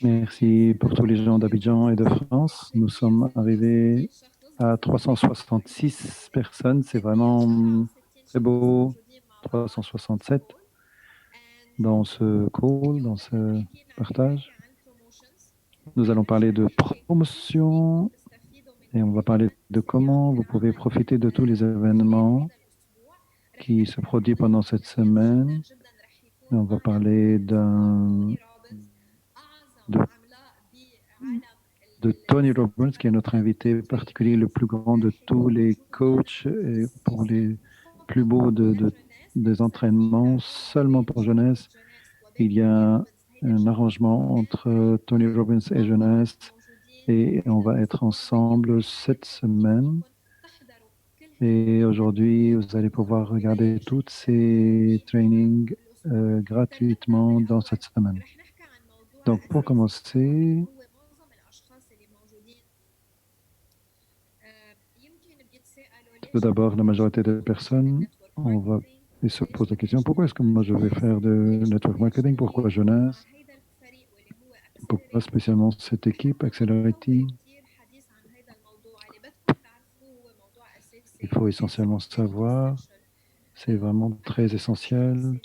Merci pour tous les gens d'Abidjan et de France. Nous sommes arrivés à 366 personnes. C'est vraiment très beau. 367 dans ce call, dans ce partage. Nous allons parler de promotion et on va parler de comment vous pouvez profiter de tous les événements qui se produisent pendant cette semaine. Et on va parler de de Tony Robbins, qui est notre invité particulier, le plus grand de tous les coachs et pour les plus beaux des entraînements, seulement pour jeunesse. Il y a un arrangement entre Tony Robbins et jeunesse et on va être ensemble cette semaine. Et aujourd'hui, vous allez pouvoir regarder tous ces trainings gratuitement dans cette semaine. Donc, pour commencer, tout d'abord, la majorité des personnes, on va, ils se posent la question, pourquoi est-ce que moi je vais faire de network marketing? Pourquoi jeunesse? Pourquoi spécialement cette équipe Accelerity? Il faut essentiellement savoir, c'est vraiment très essentiel.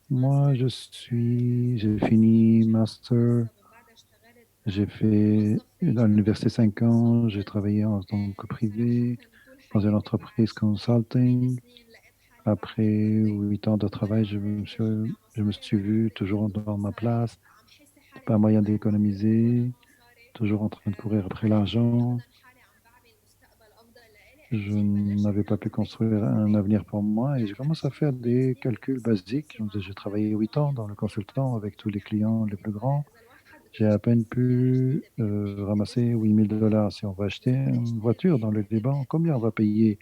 Moi, j'ai fini master, j'ai fait à l'université 5 ans, j'ai travaillé en tant que privé dans une entreprise consulting. Après 8 ans de travail, je me suis vu toujours dans ma place, pas moyen d'économiser, toujours en train de courir après l'argent. Je n'avais pas pu construire un avenir pour moi et j'ai commencé à faire des calculs basiques. J'ai travaillé 8 ans dans le consultant avec tous les clients les plus grands. J'ai à peine pu ramasser 8 000 dollars. Si on va acheter une voiture dans le Liban, combien on va payer?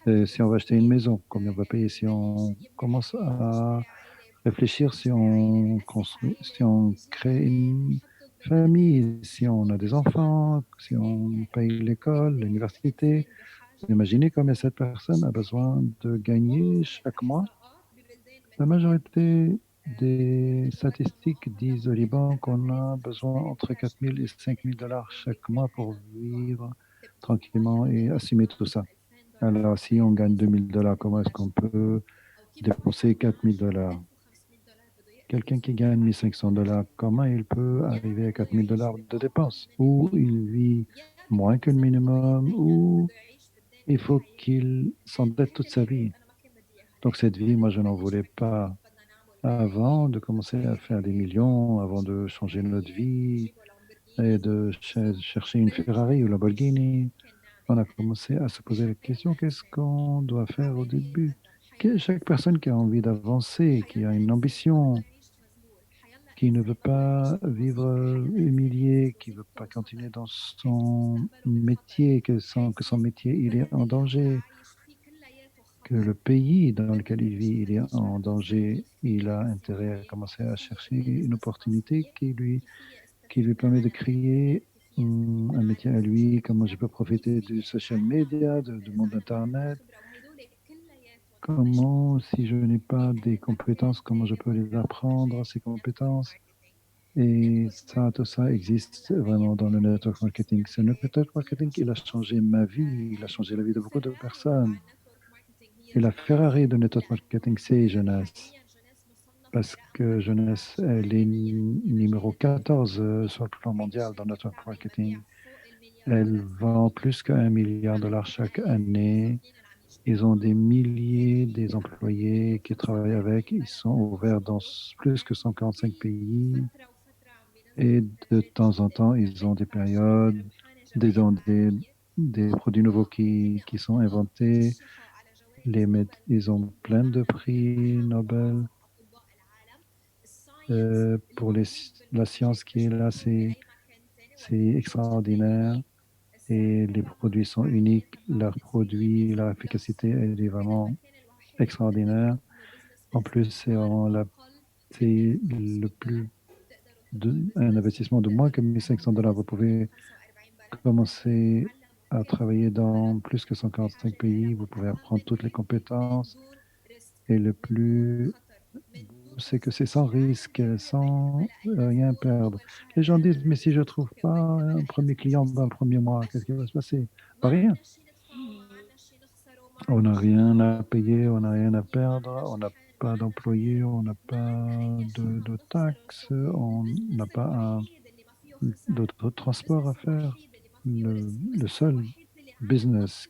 Si on va acheter une maison, combien on va payer? Si on commence à réfléchir, si on construit, si on crée une famille, si on a des enfants, si on paye l'école, l'université, imaginez combien cette personne a besoin de gagner chaque mois. La majorité des statistiques disent au Liban qu'on a besoin entre 4 000 et 5 000 dollars chaque mois pour vivre tranquillement et assumer tout ça. Alors, si on gagne 2 000 dollars, comment est-ce qu'on peut dépenser 4 000 dollars? Quelqu'un qui gagne 1 500 dollars, comment il peut arriver à 4 000 dollars de dépenses? Ou il vit moins que le minimum, ou il faut qu'il s'endette toute sa vie. Donc cette vie, moi, je n'en voulais pas avant de commencer à faire des millions, avant de changer notre vie et de chercher une Ferrari ou Lamborghini. On a commencé à se poser la question, qu'est-ce qu'on doit faire au début? Chaque personne qui a envie d'avancer, qui a une ambition, qui ne veut pas vivre humilié, qui ne veut pas continuer dans son métier, que son métier il est en danger, que le pays dans lequel il vit il est en danger, il a intérêt à commencer à chercher une opportunité qui lui permet de créer un métier à lui, comment je peux profiter du social media, du monde Internet, comment, si je n'ai pas des compétences, comment je peux les apprendre, ces compétences. Et ça, tout ça existe vraiment dans le network marketing. Ce network marketing, il a changé ma vie, il a changé la vie de beaucoup de personnes. Et la Ferrari de network marketing, c'est Jeunesse. Parce que Jeunesse, elle est numéro 14 sur le plan mondial dans network marketing. Elle vend plus qu'1 milliard de dollars chaque année. Ils ont des milliers des employés qui travaillent avec. Ils sont ouverts dans plus que 145 pays. Et de temps en temps, ils ont des périodes, des produits nouveaux qui sont inventés. Ils ont plein de prix Nobel pour la science qui est là. C'est extraordinaire et les produits sont uniques. Leurs produits, leur efficacité, elle est vraiment extraordinaire. En plus, c'est le plus un investissement de moins que 1 500 dollars. Vous pouvez commencer à travailler dans plus que 145 pays. Vous pouvez apprendre toutes les compétences et le plus c'est que c'est sans risque, sans rien perdre. Les gens disent, mais si je ne trouve pas un premier client dans le premier mois, qu'est-ce qui va se passer? Pas rien. On n'a rien à payer, on n'a rien à perdre, on n'a pas d'employés, on n'a pas de taxes, on n'a pas d'autre transport à faire. Le seul business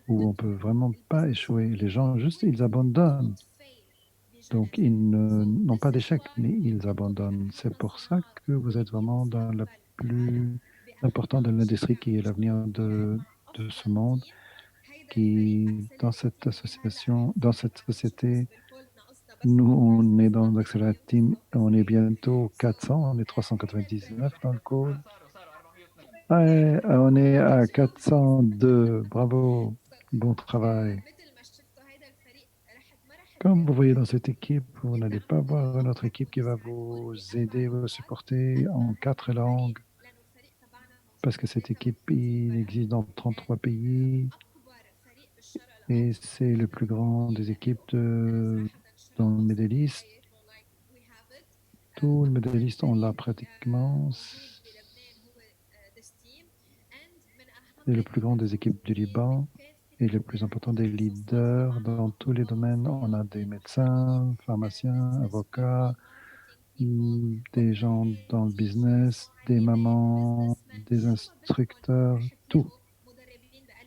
où on peut vraiment pas échouer, les gens juste ils abandonnent. Donc n'ont pas d'échec, mais ils abandonnent. C'est pour ça que vous êtes vraiment dans la plus importante de l'industrie qui est l'avenir de ce monde, qui dans cette association, dans cette société, nous on est dans l'Accelerate Team, on est bientôt 400, on est 399 dans le code. Ouais, on est à 402. Bravo, bon travail. Comme vous voyez dans cette équipe, vous n'allez pas voir une autre équipe qui va vous aider, vous supporter en 4 langues, parce que cette équipe, il existe dans 33 pays et c'est le plus grand des équipes dans le Middle East. Tout le Middle East, on l'a pratiquement. C'est le plus grand des équipes du Liban et le plus important des leaders dans tous les domaines. On a des médecins, pharmaciens, avocats, des gens dans le business, des mamans, des instructeurs, tout.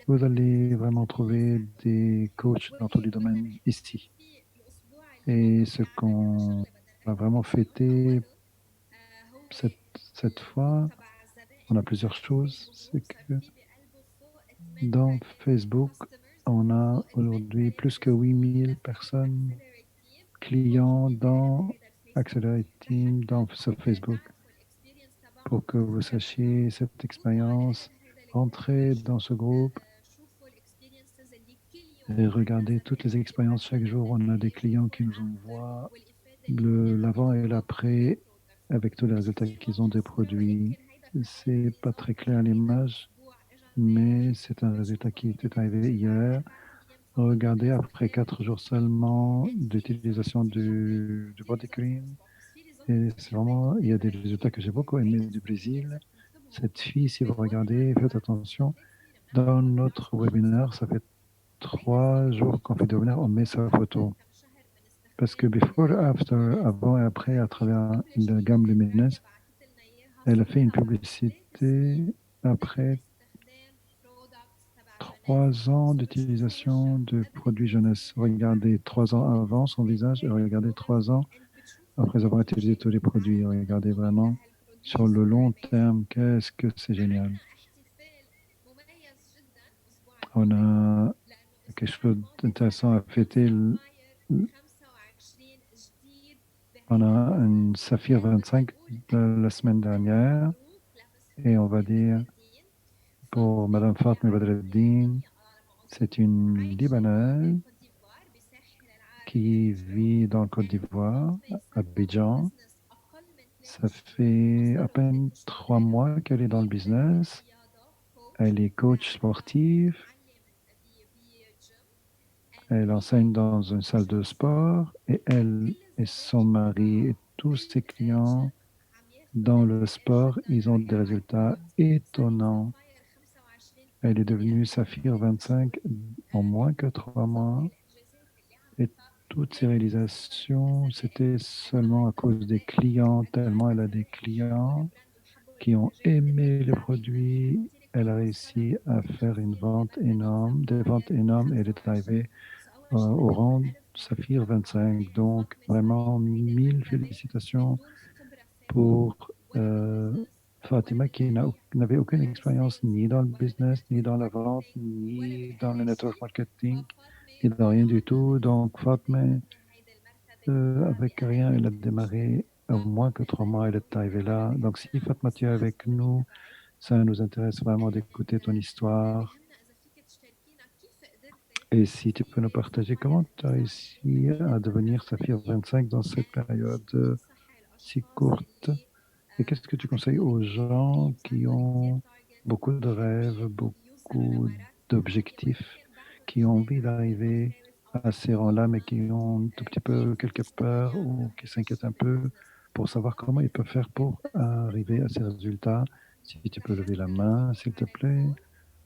Vous allez vraiment trouver des coachs dans tous les domaines ici. Et ce qu'on va vraiment fêter cette, cette fois, on a plusieurs choses. C'est que dans Facebook, on a aujourd'hui plus que 8 000 personnes, clients dans Accelerate Team, sur Facebook. Pour que vous sachiez cette expérience, entrez dans ce groupe et regardez toutes les expériences chaque jour. On a des clients qui nous envoient l'avant et l'après avec tous les résultats qu'ils ont des produits. C'est pas très clair à l'image, mais c'est un résultat qui était arrivé hier. Regardez, après 4 jours seulement d'utilisation du body cream, et c'est vraiment, il y a des résultats que j'ai beaucoup aimés du Brésil. Cette fille, si vous regardez, faites attention, dans notre webinaire, ça fait 3 jours qu'on fait des webinaires, on met sa photo. Parce que before, after, avant et après, à travers la gamme lumineuse, elle a fait une publicité après 3 ans d'utilisation de produits jeunesse. Regardez 3 ans avant son visage et regardez 3 ans après avoir utilisé tous les produits. Regardez vraiment sur le long terme, qu'est-ce que c'est génial. On a quelque chose d'intéressant à fêter. On a un Saphir 25 de la semaine dernière et on va dire pour Madame Fatma Badreddin, c'est une Libanaise qui vit dans le Côte d'Ivoire, à Abidjan. Ça fait à peine 3 mois qu'elle est dans le business. Elle est coach sportive. Elle enseigne dans une salle de sport et elle et son mari et tous ses clients dans le sport, ils ont des résultats étonnants. Elle est devenue Saphir 25 en moins que 3 mois. Et toutes ces réalisations, c'était seulement à cause des clients, tellement elle a des clients qui ont aimé le produit. Elle a réussi à faire une vente énorme, des ventes énormes. Elle est arrivée au rang Saphir 25. Donc, vraiment, 1000 félicitations pour Fatima qui n'avait aucune expérience ni dans le business, ni dans la vente, ni dans le network marketing, ni dans rien du tout. Donc, Fatima, avec rien, elle a démarré en moins que 3 mois, elle est arrivée là. Donc, si Fatma, tu es avec nous, ça nous intéresse vraiment d'écouter ton histoire. Et si tu peux nous partager comment tu as réussi à devenir Saphir 25 dans cette période si courte. Et qu'est-ce que tu conseilles aux gens qui ont beaucoup de rêves, beaucoup d'objectifs, qui ont envie d'arriver à ces rangs-là, mais qui ont un tout petit peu quelques peurs ou qui s'inquiètent un peu pour savoir comment ils peuvent faire pour arriver à ces résultats. Si tu peux lever la main, s'il te plaît,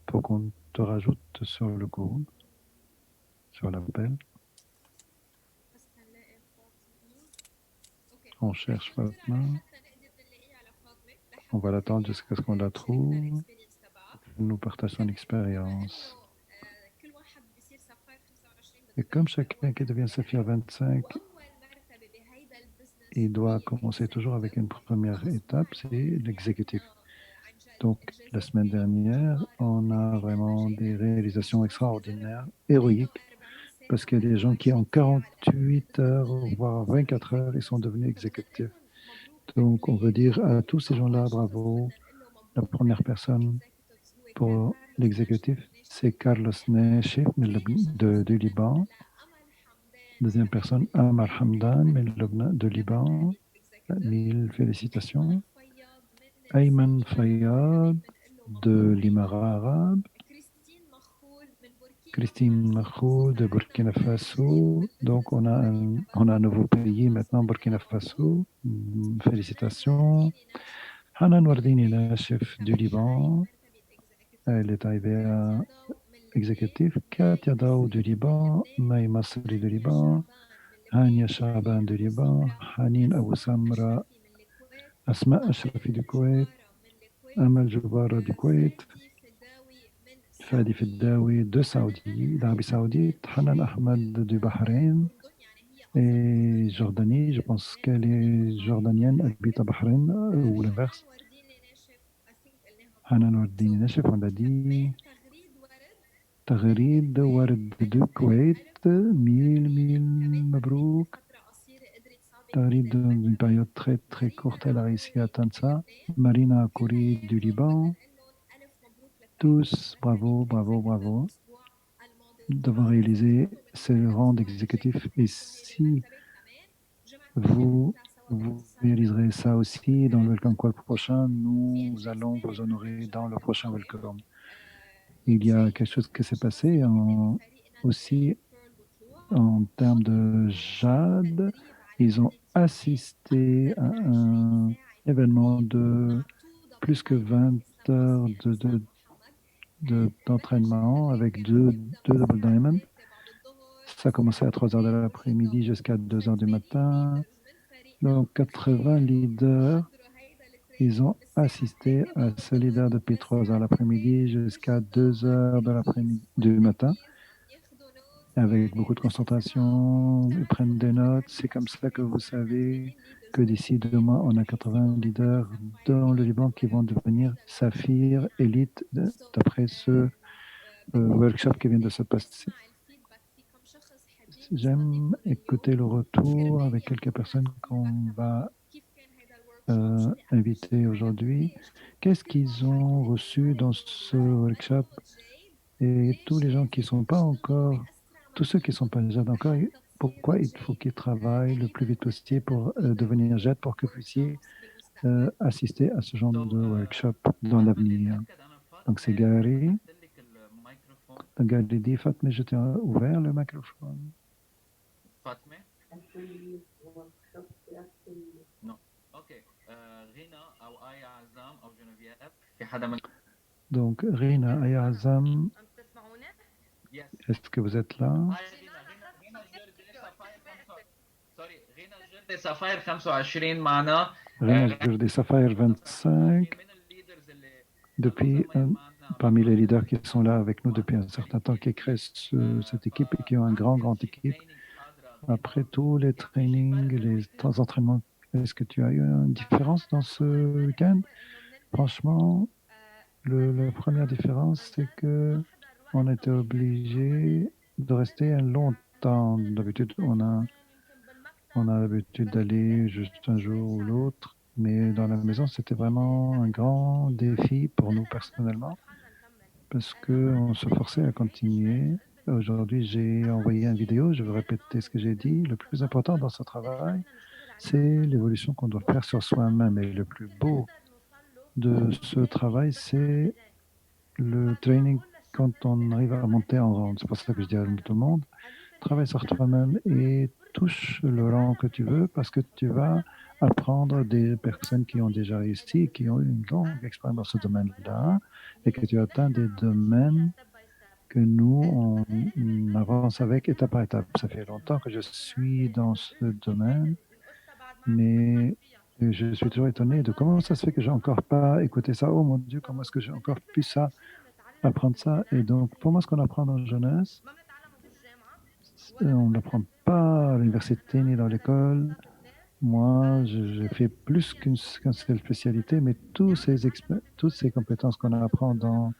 pour qu'on te rajoute sur le groupe, sur l'appel. On cherche Fatma. On va l'attendre jusqu'à ce qu'on la trouve. Elle nous partage son expérience. Et comme chacun qui devient Saphir 25, il doit commencer toujours avec une première étape, c'est l'exécutif. Donc, la semaine dernière, on a vraiment des réalisations extraordinaires, héroïques, parce qu'il y a des gens qui, en 48 heures, voire 24 heures, ils sont devenus exécutifs. Donc, on veut dire à tous ces gens-là, bravo. La première personne pour l'exécutif, c'est Carlos Nechef du Liban. Deuxième personne, Amar Hamdan de Liban. 1000 félicitations. Ayman Fayyad de l'Émirat arabe. Christine Makhou de Burkina Faso. Donc, on a un nouveau pays maintenant, Burkina Faso. Félicitations. Hanan Wardini, la chef du Liban. Elle est arrivée à exécutif. Katia Daou du Liban. Maï Masri du Liban. Hania Shaban du Liban. Hanin Abou Samra. Asma Ashrafi du Koweït. Amal Joubara du Koweït. Fadi Feddaoui d'Arabie Saoudite, Hanan Ahmad du Bahreïn et Jordanie. Je pense qu'elle est jordanienne, elle habite à Bahreïn ou l'inverse. Hanan Wardini Nechef, on l'a dit. Taghrid Ward du Koweït, 1000 mabrouk. Taghrid, dans une période très très courte, elle a réussi à atteindre ça. Marina Akouri du Liban. Tous, bravo, bravo, bravo d'avoir réalisé ce rang d'exécutif. Et si vous réaliserez ça aussi dans le Welcome Call prochain, nous allons vous honorer dans le prochain Welcome. Il y a quelque chose qui s'est passé aussi en termes de Jade. Ils ont assisté à un événement de plus que 20 heures d'entraînement avec deux Double Diamond. Ça a commencé à 3 heures de l'après-midi jusqu'à 2 heures du matin. Donc, 80 leaders, ils ont assisté à ce leader depuis 3 heures l'après-midi jusqu'à 2 heures de l'après-midi du matin. Avec beaucoup de concentration, ils prennent des notes. C'est comme ça que vous savez que d'ici 2 mois, on a 80 leaders dans le Liban qui vont devenir Saphir, élite, d'après ce workshop qui vient de se passer. J'aime écouter le retour avec quelques personnes qu'on va inviter aujourd'hui. Qu'est-ce qu'ils ont reçu dans ce workshop? Et tous les gens qui ne sont pas encore, tous ceux qui ne sont pas déjà encore, pourquoi il faut qu'ils travaillent le plus vite possible pour devenir JET pour que vous puissiez assister à ce genre de workshop dans l'avenir. Donc c'est Gary. Gary dit, Fatma, je t'ai ouvert le microphone. Fatma? Non. OK. Rina ou Aya Azam ou Geneviève. في حدا من Donc Rina, Aya Azam, est-ce que vous êtes là? رينا جردي صفاير 25 معنا. Rina Jordé Sapphire 25, depuis parmi les leaders qui sont là avec nous depuis un certain temps, qui créent cette équipe et qui ont une grande équipe. Après tous les trainings, les entraînements, est-ce que tu as eu une différence dans ce week-end? Franchement, la première différence, c'est que on était obligé de rester longtemps. D'habitude, on a l'habitude d'aller juste un jour ou l'autre, mais dans la maison, c'était vraiment un grand défi pour nous personnellement, parce qu'on se forçait à continuer. Aujourd'hui, j'ai envoyé une vidéo, je vais répéter ce que j'ai dit. Le plus important dans ce travail, c'est l'évolution qu'on doit faire sur soi-même. Et le plus beau de ce travail, c'est le training quand on arrive à monter en rang. C'est pour ça que je dis à tout le monde, travaille sur toi-même et touche le rang que tu veux parce que tu vas apprendre des personnes qui ont déjà réussi, qui ont une longue expérience dans ce domaine-là et que tu atteins des domaines que nous, on avance avec étape par étape. Ça fait longtemps que je suis dans ce domaine, mais je suis toujours étonné de comment ça se fait que j'ai encore pas écouté ça. Oh mon Dieu, comment est-ce que j'ai encore pu ça, apprendre ça? Et donc, pour moi, ce qu'on apprend dans la jeunesse, on ne l'apprend pas à l'université ni dans l'école. Moi, j'ai fait plus qu'une seule spécialité, mais toutes ces compétences qu'on apprend dans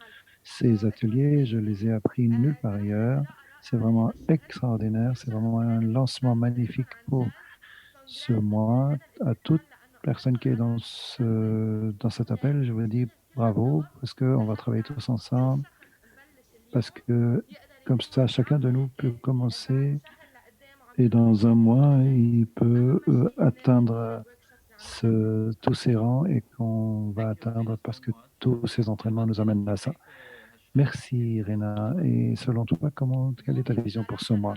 ces ateliers, je les ai appris nulle part ailleurs. C'est vraiment extraordinaire. C'est vraiment un lancement magnifique pour ce mois. À toute personne qui est dans cet appel, je vous dis bravo, parce qu'on va travailler tous ensemble, parce que comme ça, chacun de nous peut commencer et dans un mois, il peut atteindre tous ces rangs et qu'on va atteindre parce que tous ces entraînements nous amènent à ça. Merci, Rena. Et selon toi, quelle est ta vision pour ce mois?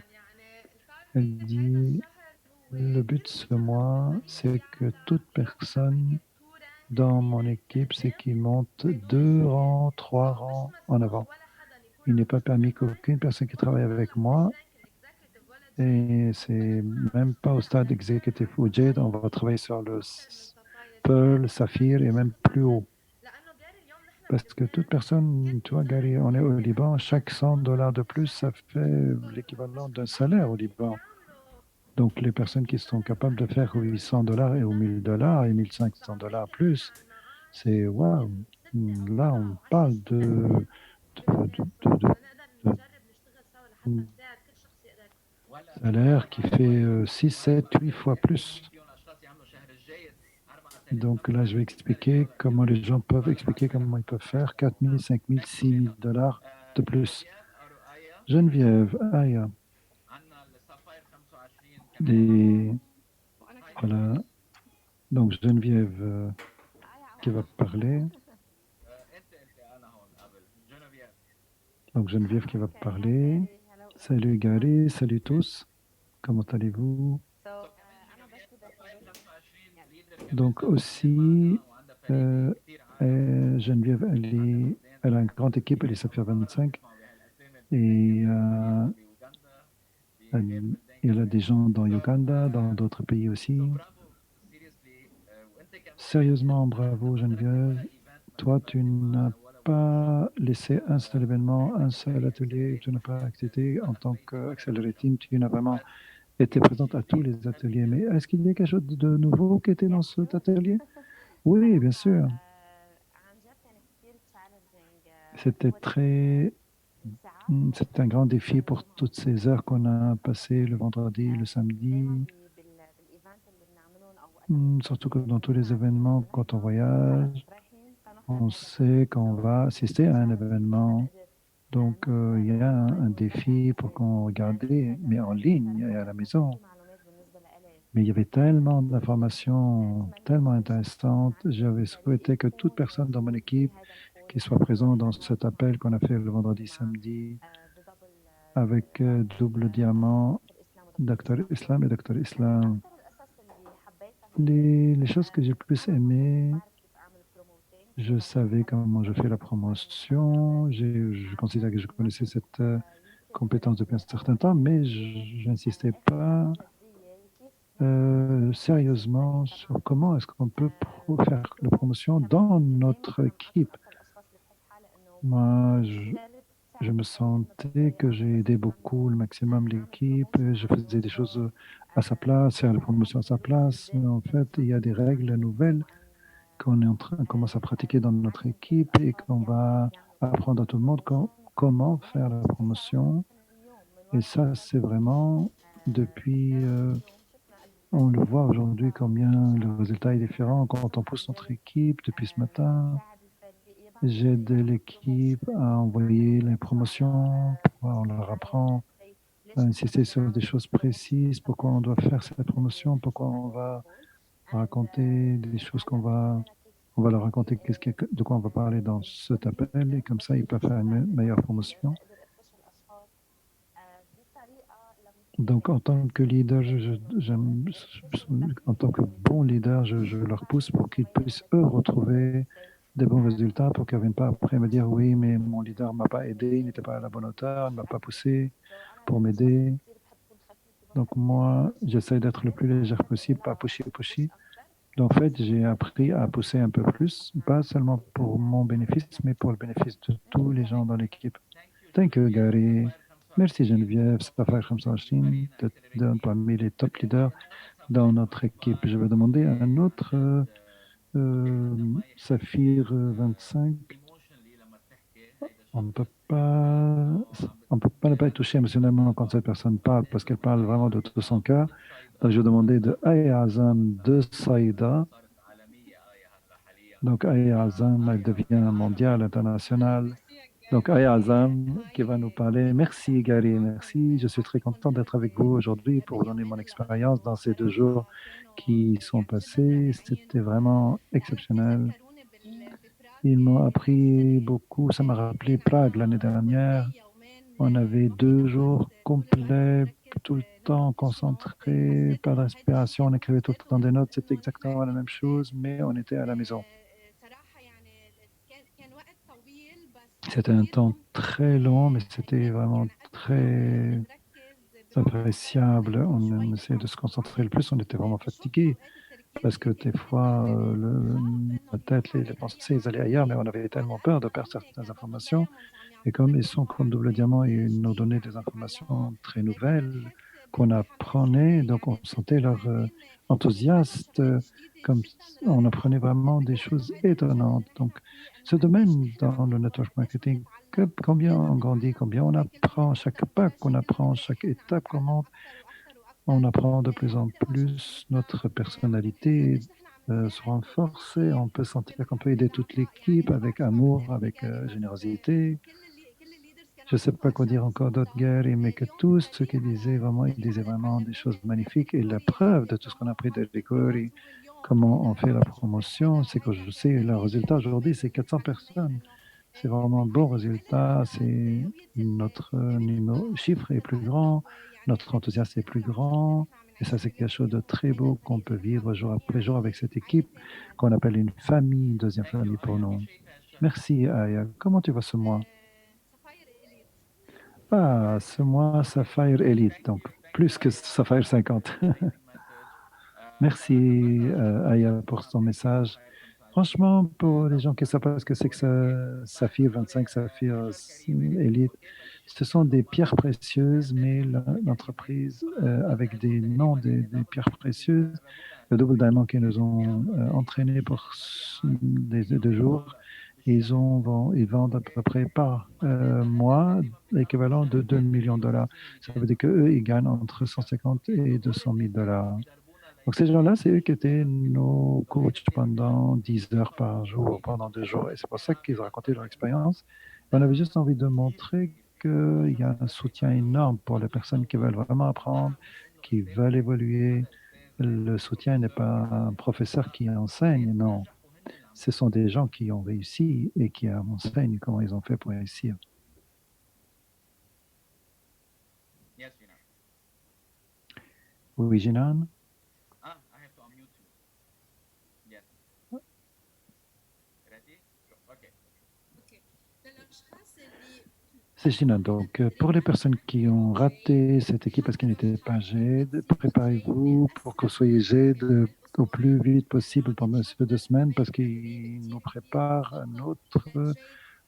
Elle dit, le but de ce mois, c'est que toute personne dans mon équipe, c'est qu'il monte 2 rangs, 3 rangs en avant. Il n'est pas permis qu'aucune personne qui travaille avec moi, et c'est même pas au stade exécutif ou JED, on va travailler sur le Pearl, Saphir et même plus haut. Parce que toute personne, tu vois, Gary, on est au Liban, chaque $100 de plus, ça fait l'équivalent d'un salaire au Liban. Donc, les personnes qui sont capables de faire $800 et ou $1,000 et $1,500 plus, c'est waouh. Là, on parle de salaire qui fait 6, 7, 8 fois plus. Donc là, je vais expliquer comment les gens peuvent expliquer comment ils peuvent faire 4 000, 5 000, 6 000 $ de plus. Geneviève, Aya, des, voilà. Donc Geneviève qui va parler. Donc Geneviève qui va parler. Salut Gary, salut tous. Comment allez-vous? Donc aussi, Geneviève, elle a une grande équipe, elle est Saphir 25. Et il y a des gens dans Uganda, dans d'autres pays aussi. Sérieusement, bravo Geneviève. Toi, tu n'as pas laissé un seul événement, un seul atelier, tu n'as pas accepté en tant qu'Accelerate Team, tu n'as vraiment été présente à tous les ateliers. Mais est-ce qu'il y a quelque chose de nouveau qui était dans cet atelier? Oui, bien sûr. C'était c'était un grand défi pour toutes ces heures qu'on a passées le vendredi, le samedi. Surtout que dans tous les événements, quand on voyage, on sait qu'on va assister à un événement. Donc, il y a un défi pour qu'on regarde, mais en ligne et à la maison. Mais il y avait tellement d'informations, tellement intéressantes. J'avais souhaité que toute personne dans mon équipe qui soit présente dans cet appel qu'on a fait le vendredi, samedi, avec double diamant, Dr. Islam et Dr. Islam. Les choses que j'ai plus aimées, je savais comment je fais la promotion. Je considère que je connaissais cette compétence depuis un certain temps, mais je n'insistais pas sérieusement sur comment est-ce qu'on peut faire la promotion dans notre équipe. Moi, je me sentais que j'ai aidé beaucoup, le maximum l'équipe. Je faisais des choses à sa place, faire la promotion à sa place. Mais en fait, il y a des règles nouvelles qu'on est en train, commence à pratiquer dans notre équipe et qu'on va apprendre à tout le monde comment faire la promotion. Et ça, c'est vraiment depuis, on le voit aujourd'hui combien le résultat est différent quand on pousse notre équipe depuis ce matin. J'aide l'équipe à envoyer les promotions, on leur apprend à insister sur des choses précises, pourquoi on doit faire cette promotion, pourquoi on va raconter des choses on va leur raconter de quoi on va parler dans cet appel et comme ça, ils peuvent faire une meilleure promotion. Donc, en tant que leader, en tant que bon leader, je leur pousse pour qu'ils puissent, eux, retrouver des bons résultats, pour qu'ils ne viennent pas après me dire, oui, mais mon leader ne m'a pas aidé, il n'était pas à la bonne hauteur, il ne m'a pas poussé pour m'aider. Donc, moi, j'essaie d'être le plus léger possible, pas pushy, pushy. Donc, en fait, j'ai appris à pousser un peu plus, pas seulement pour mon bénéfice, mais pour le bénéfice de tous les gens dans l'équipe. Thank you, Gary. Merci Geneviève, Safar Khamsashin, parmi les top leaders dans notre équipe. Je vais demander à un autre, Saphir 25. On ne peut pas, on peut pas ne pas être touché émotionnellement quand cette personne parle, parce qu'elle parle vraiment de tout son cœur. Donc, je vais demander de Aya Azam de Saïda. Donc, Aya Azam, elle devient mondiale, internationale. Donc, Aya Azam qui va nous parler. Merci, Gary, merci. Je suis très content d'être avec vous aujourd'hui pour vous donner mon expérience dans ces 2 jours qui sont passés. C'était vraiment exceptionnel. Ils m'ont appris beaucoup. Ça m'a rappelé Prague l'année dernière. On avait 2 jours complets, tout le temps concentrés, pas de respiration. On écrivait tout le temps des notes. C'était exactement la même chose, mais on était à la maison. C'était un temps très long, mais c'était vraiment très appréciable. On essayait de se concentrer le plus. On était vraiment fatigué parce que des fois, la tête, les pensées, ils allaient ailleurs, mais on avait tellement peur de perdre certaines informations. Et comme ils sont comme double diamant, ils nous donnaient des informations très nouvelles qu'on apprenait, donc on sentait leur enthousiasme, comme on apprenait vraiment des choses étonnantes. Donc, ce domaine dans le network marketing, combien on grandit, combien on apprend, chaque pas qu'on apprend, chaque étape qu'on monte, on apprend de plus en plus, notre personnalité se renforce, et on peut sentir qu'on peut aider toute l'équipe avec amour, avec générosité. Je ne sais pas quoi dire encore d'autre, Gary, mais que tous ceux qui disaient vraiment, ils disaient vraiment des choses magnifiques. Et la preuve de tout ce qu'on a appris de l'école et comment on fait la promotion, c'est que je sais, le résultat aujourd'hui, c'est 400 personnes. C'est vraiment un bon résultat. C'est notre chiffre est plus grand, notre enthousiasme est plus grand. Et ça, c'est quelque chose de très beau qu'on peut vivre jour après jour avec cette équipe qu'on appelle une famille, une deuxième famille pour nous. Merci, Aya. Comment tu vas ce mois? Ah, ce mois, Sapphire Elite, donc plus que Sapphire 50. Merci, Aya, pour ton message. Franchement, pour les gens qui ne savent pas ce que c'est que Saphir 25, Saphir Elite, ce sont des pierres précieuses, mais l'entreprise, avec des noms des pierres précieuses, le Double Diamond qui nous ont entraînés pour des 2 jours, ils vendent à peu près par mois l'équivalent de 2 millions de dollars. Ça veut dire qu'eux, ils gagnent entre 150 et 200 000 dollars. Donc ces gens-là, c'est eux qui étaient nos coachs pendant 10 heures par jour, pendant 2 jours. Et c'est pour ça qu'ils racontaient leur expérience. On avait juste envie de montrer qu'il y a un soutien énorme pour les personnes qui veulent vraiment apprendre, qui veulent évoluer. Le soutien n'est pas un professeur qui enseigne, non. Ce sont des gens qui ont réussi et qui enseignent comment ils ont fait pour réussir. Yes, Jinan. Oui, Jinan? I have to unmute you. Yes. Ready? Okay. C'est Jinan. Donc, pour les personnes qui ont raté cette équipe parce qu'ils n'étaient pas GED, préparez-vous pour que vous soyez GED au plus vite possible pendant ces 2 semaines parce qu'ils nous préparent un autre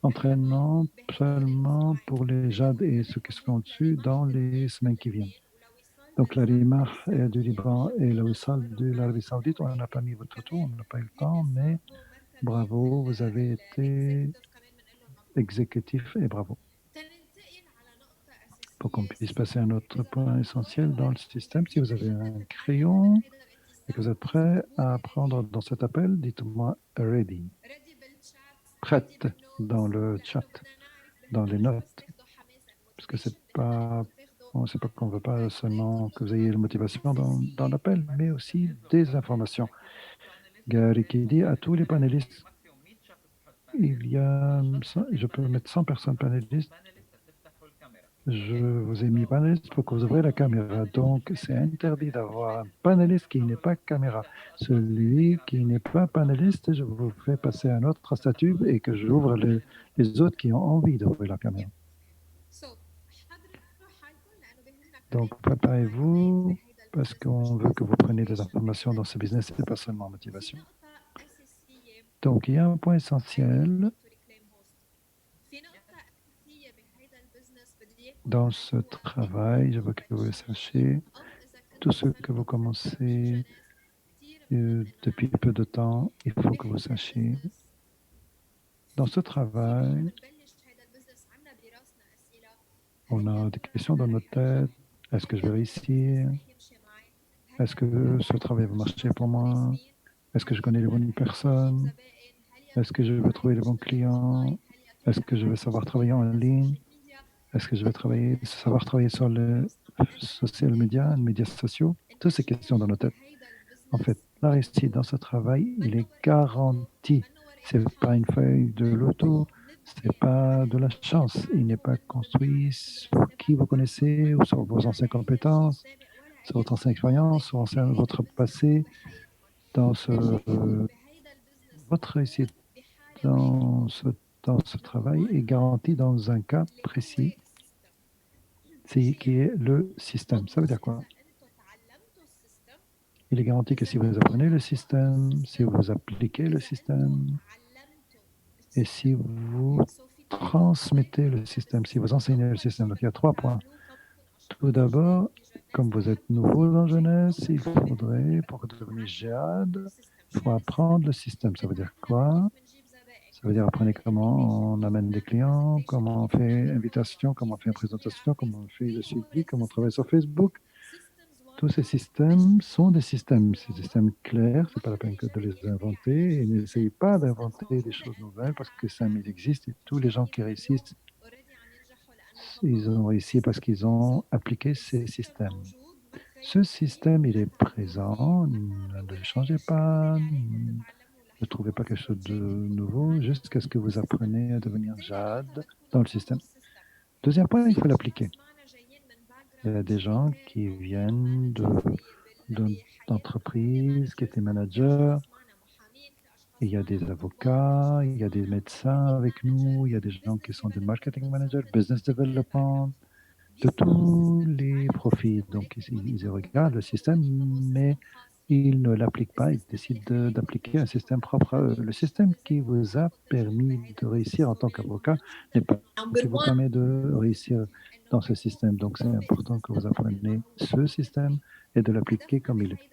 entraînement seulement pour les JAD et ceux qui sont au-dessus dans les semaines qui viennent. Donc, la Rimar du Liban et la Wissal de l'Arabie Saoudite, on n'a pas mis votre tour, on n'a pas eu le temps, mais bravo, vous avez été exécutif et bravo. Pour qu'on puisse passer à un autre point essentiel dans le système, si vous avez un crayon et que vous êtes prêt à apprendre dans cet appel, dites-moi ready. Prête dans le chat, dans les notes, parce que c'est pas qu'on ne veut pas seulement que vous ayez la motivation dans l'appel, mais aussi des informations. Gary qui dit à tous les panélistes, je peux mettre 100 personnes panélistes. Je vous ai mis panéliste pour que vous ouvrez la caméra. Donc, c'est interdit d'avoir un panéliste qui n'est pas caméra. Celui qui n'est pas panéliste, je vous fais passer un autre statut et que j'ouvre les autres qui ont envie d'ouvrir la caméra. Donc, préparez-vous parce qu'on veut que vous preniez des informations dans ce business et pas seulement motivation. Donc, il y a un point essentiel dans ce travail. Je veux que vous le sachiez. Tout ce que vous commencez depuis peu de temps, il faut que vous sachiez. Dans ce travail, on a des questions dans notre tête. Est-ce que je vais réussir? Est-ce que ce travail va marcher pour moi? Est-ce que je connais les bonnes personnes? Est-ce que je vais trouver les bons clients? Est-ce que je vais savoir travailler en ligne? Est-ce que je vais savoir travailler sur les social media, les médias sociaux? Toutes ces questions dans nos têtes. En fait, la réussite dans ce travail, il est garanti. Ce n'est pas une feuille de loto, ce n'est pas de la chance. Il n'est pas construit sur qui vous connaissez ou sur vos anciennes compétences, sur votre ancienne expérience, sur votre passé. Votre réussite dans ce travail est garantie dans un cas précis, qui est le système. Ça veut dire quoi? Il est garanti que si vous apprenez le système, si vous appliquez le système, et si vous transmettez le système, si vous enseignez le système. Donc il y a 3 points. Tout d'abord, comme vous êtes nouveau dans jeunesse, il faudrait, pour devenir GEAD, il faut apprendre le système. Ça veut dire quoi? Ça veut dire apprenez comment on amène des clients, comment on fait invitation, comment on fait une présentation, comment on fait le suivi, comment on travaille sur Facebook. Tous ces systèmes sont des systèmes. Ces systèmes clairs, ce n'est pas la peine que de les inventer. Et n'essayez pas d'inventer des choses nouvelles parce que ça existe et tous les gens qui réussissent, ils ont réussi parce qu'ils ont appliqué ces systèmes. Ce système, il est présent. Ne le changez pas. Ne trouvez pas quelque chose de nouveau jusqu'à ce que vous appreniez à devenir JAD dans le système. Deuxième point, il faut l'appliquer. Il y a des gens qui viennent d'entreprises, qui étaient managers. Il y a des avocats, il y a des médecins avec nous, il y a des gens qui sont des marketing managers, business development, de tous les profils. Donc, ils regardent le système, mais ils ne l'appliquent pas. Ils décident d'appliquer un système propre à eux. Le système qui vous a permis de réussir en tant qu'avocat n'est pas ce qui vous permet de réussir dans ce système. Donc, c'est important que vous appreniez ce système et de l'appliquer comme il est.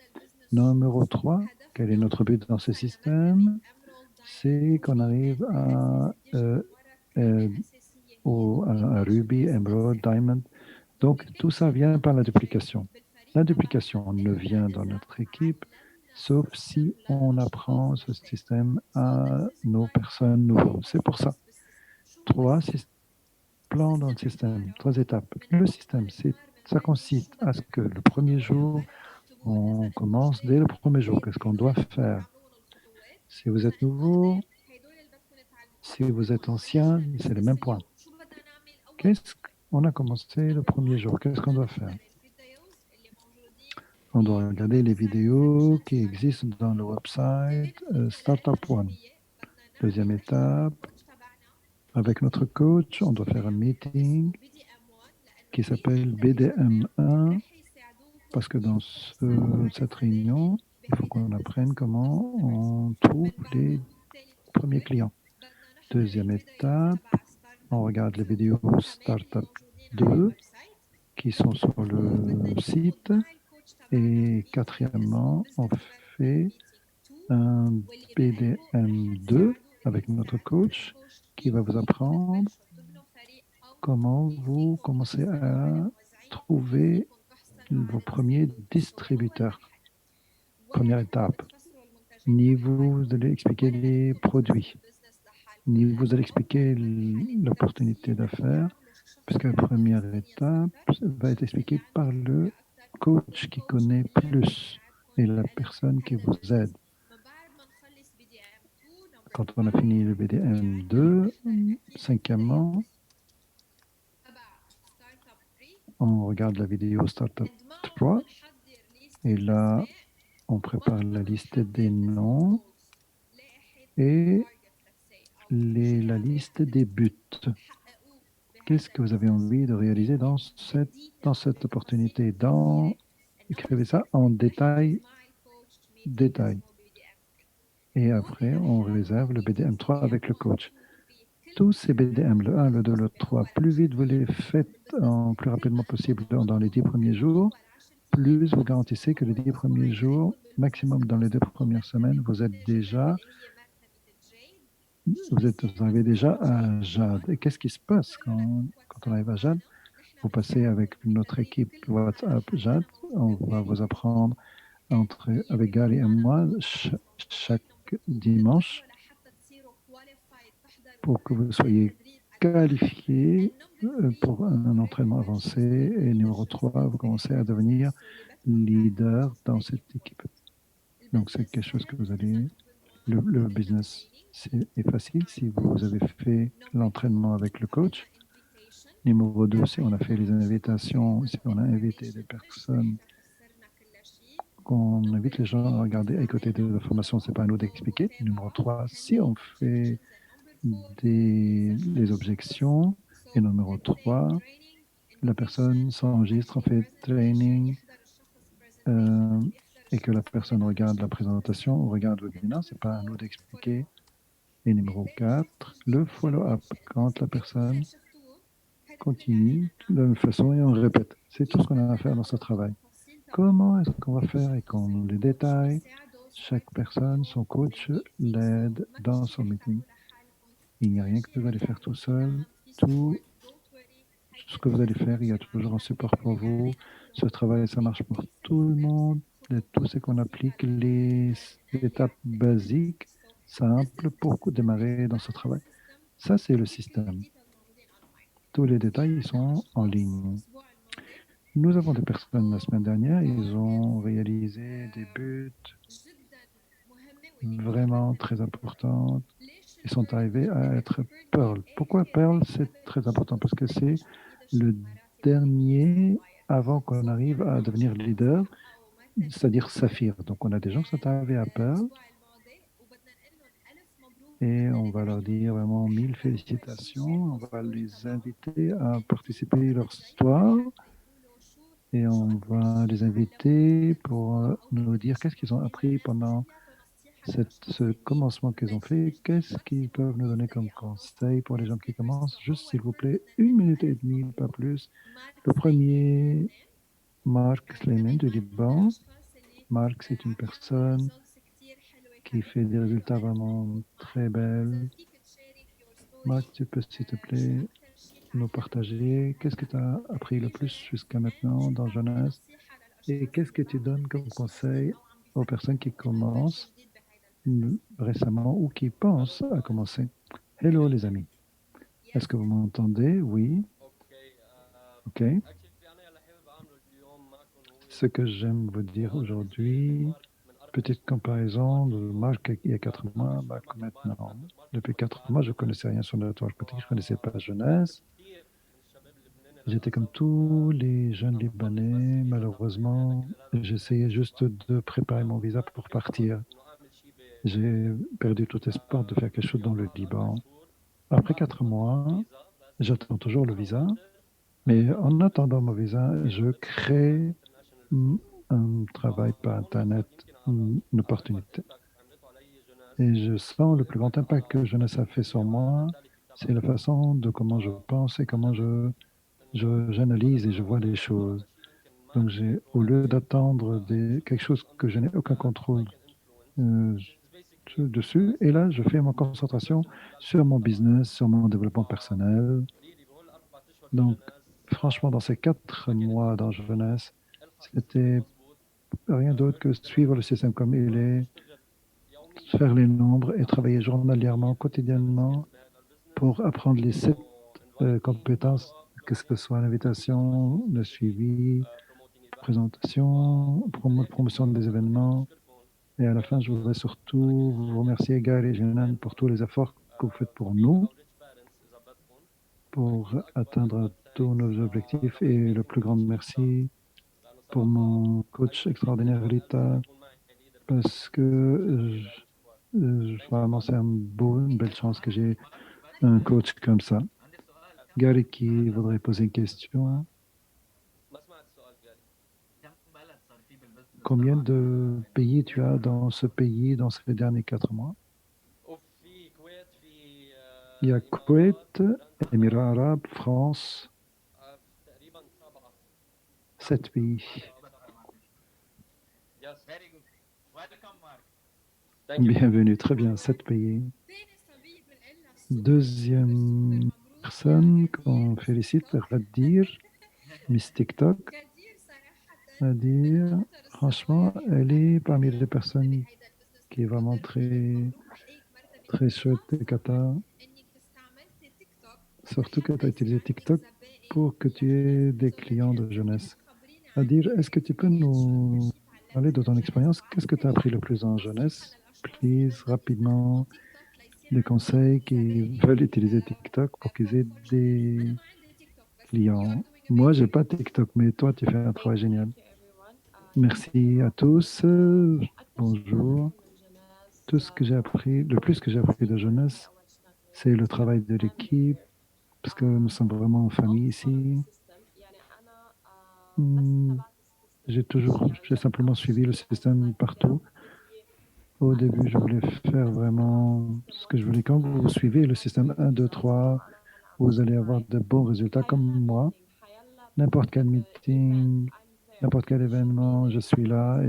Numéro 3, quel est notre but dans ce système? C'est qu'on arrive à Ruby, Emerald, Diamond. Donc, tout ça vient par la duplication. La duplication ne vient dans notre équipe, sauf si on apprend ce système à nos personnes nouvelles. C'est pour ça. 3 plans dans le système, 3 étapes. Le système, ça consiste à ce que le premier jour, on commence dès le premier jour. Qu'est-ce qu'on doit faire? Si vous êtes nouveau, si vous êtes ancien, c'est le même point. Qu'est-ce qu'on a commencé le premier jour? Qu'est-ce qu'on doit faire? On doit regarder les vidéos qui existent dans le website Startup One. Deuxième étape, avec notre coach, on doit faire un meeting qui s'appelle BDM1 parce que dans cette réunion, il faut qu'on apprenne comment on trouve les premiers clients. Deuxième étape, on regarde les vidéos Startup 2 qui sont sur le site. Et quatrièmement, on fait un BDM2 avec notre coach qui va vous apprendre comment vous commencez à trouver vos premiers distributeurs. Première étape, ni vous allez expliquer les produits, ni vous allez expliquer l'opportunité d'affaires, puisque la première étape va être expliquée par le coach qui connaît plus et la personne qui vous aide. Quand on a fini le BDM2, cinquièmement, on regarde la vidéo Startup 3 et là, on prépare la liste des noms et la liste des buts. Qu'est-ce que vous avez envie de réaliser dans cette opportunité? Écrivez ça en détail. Et après, on réserve le BDM 3 avec le coach. Tous ces BDM, le 1, le 2, le 3, plus vite vous les faites plus rapidement possible dans les 10 premiers jours, plus vous garantissez que les 10 premiers jours, maximum dans les 2 premières semaines, vous arrivez déjà à Jade. Et qu'est-ce qui se passe quand on arrive à Jade? Vous passez avec notre équipe WhatsApp Jade, on va vous apprendre avec Gary et moi chaque dimanche pour que vous soyez qualifié pour un entraînement avancé. Et numéro 3, vous commencez à devenir leader dans cette équipe. Donc, c'est quelque chose que vous allez... Le business est facile si vous avez fait l'entraînement avec le coach. Numéro 2, si on a fait les invitations, si on a invité des personnes, qu'on invite les gens à regarder, à écouter des informations, ce n'est pas à nous d'expliquer. Numéro 3, si on fait les objections. Et numéro 3, la personne s'enregistre, en fait training et que la personne regarde la présentation ou regarde le webinaire, ce n'est pas à nous d'expliquer. Et numéro 4, le follow-up, quand la personne continue de la même façon et on répète. C'est tout ce qu'on a à faire dans ce travail. Comment est-ce qu'on va faire et qu'on les détaille? Chaque personne, son coach l'aide dans son meeting. Il n'y a rien que vous allez faire tout seul. Tout ce que vous allez faire, il y a toujours un support pour vous. Ce travail, ça marche pour tout le monde. Et tout ce qu'on applique, les étapes basiques, simples pour démarrer dans ce travail. Ça, c'est le système. Tous les détails ils sont en ligne. Nous avons des personnes la semaine dernière, ils ont réalisé des buts vraiment très importants. Ils sont arrivés à être Pearl. Pourquoi Pearl, c'est très important? Parce que c'est le dernier avant qu'on arrive à devenir leader, c'est-à-dire Saphir. Donc, on a des gens qui sont arrivés à Pearl et on va leur dire vraiment 1000 félicitations. On va les inviter à participer à leur histoire et on va les inviter pour nous dire qu'est-ce qu'ils ont appris pendant ce commencement qu'ils ont fait. Qu'est-ce qu'ils peuvent nous donner comme conseil pour les gens qui commencent? Juste, s'il vous plaît, 1 minute et demie, pas plus. Le premier, Marc Sleiman du Liban. Marc, c'est une personne qui fait des résultats vraiment très belles. Marc, tu peux, s'il te plaît, nous partager qu'est-ce que tu as appris le plus jusqu'à maintenant dans Jeunesse et qu'est-ce que tu donnes comme conseil aux personnes qui commencent récemment ou qui pensent à commencer. Hello les amis. Est-ce que vous m'entendez? Oui. OK. Ce que j'aime vous dire aujourd'hui, petite comparaison de Marc il y a 4 mois, Marc maintenant. Depuis 4 mois, je ne connaissais rien sur le network marketing, je ne connaissais pas Jeunesse. J'étais comme tous les jeunes Libanais. Malheureusement, j'essayais juste de préparer mon visa pour partir. J'ai perdu tout espoir de faire quelque chose dans le Liban. Après 4 mois, j'attends toujours le visa. Mais en attendant mon visa, je crée un travail par Internet, une opportunité. Et je sens le plus grand impact que Jeunesse a fait sur moi, c'est la façon de comment je pense et comment j'analyse et je vois les choses. Donc, au lieu d'attendre quelque chose que je n'ai aucun contrôle dessus, et là, je fais ma concentration sur mon business, sur mon développement personnel. Donc, franchement, dans ces 4 mois dans Jeunesse, c'était rien d'autre que suivre le système comme il est, faire les nombres et travailler journalièrement, quotidiennement pour apprendre les 7 compétences, que ce soit l'invitation, le suivi, présentation, promotion des événements. Et à la fin, je voudrais surtout vous remercier, Gaël et Jeanne, pour tous les efforts que vous faites pour nous, pour atteindre tous nos objectifs. Et le plus grand merci pour mon coach extraordinaire, Rita, parce que vraiment, c'est une belle chance que j'ai un coach comme ça. Gary qui voudrait poser une question. Combien de pays tu as dans ce pays dans ces derniers 4 mois? Il y a Koweït, Émirats arabes, France, 7 pays. Bienvenue, très bien, 7 pays. Deuxième personne qu'on félicite, Radir, Miss TikTok. Radir, franchement, elle est parmi les personnes qui est vraiment très, très chouette et Qatar. Surtout que tu as utilisé TikTok pour que tu aies des clients de jeunesse. Radir, est-ce que tu peux nous parler de ton expérience? Qu'est-ce que tu as appris le plus en jeunesse? Please, rapidement, des conseils qui veulent utiliser TikTok pour qu'ils aient des clients. Moi, j'ai pas TikTok, mais toi, tu fais un travail génial. Merci à tous. Bonjour. Tout ce que j'ai appris, le plus que j'ai appris de jeunesse, c'est le travail de l'équipe, parce que nous sommes vraiment en famille ici. Hmm, j'ai simplement suivi le système partout. Au début, je voulais faire vraiment ce que je voulais. Quand vous suivez le système 1, 2, 3, vous allez avoir de bons résultats comme moi. N'importe quel meeting, n'importe quel événement, je suis là et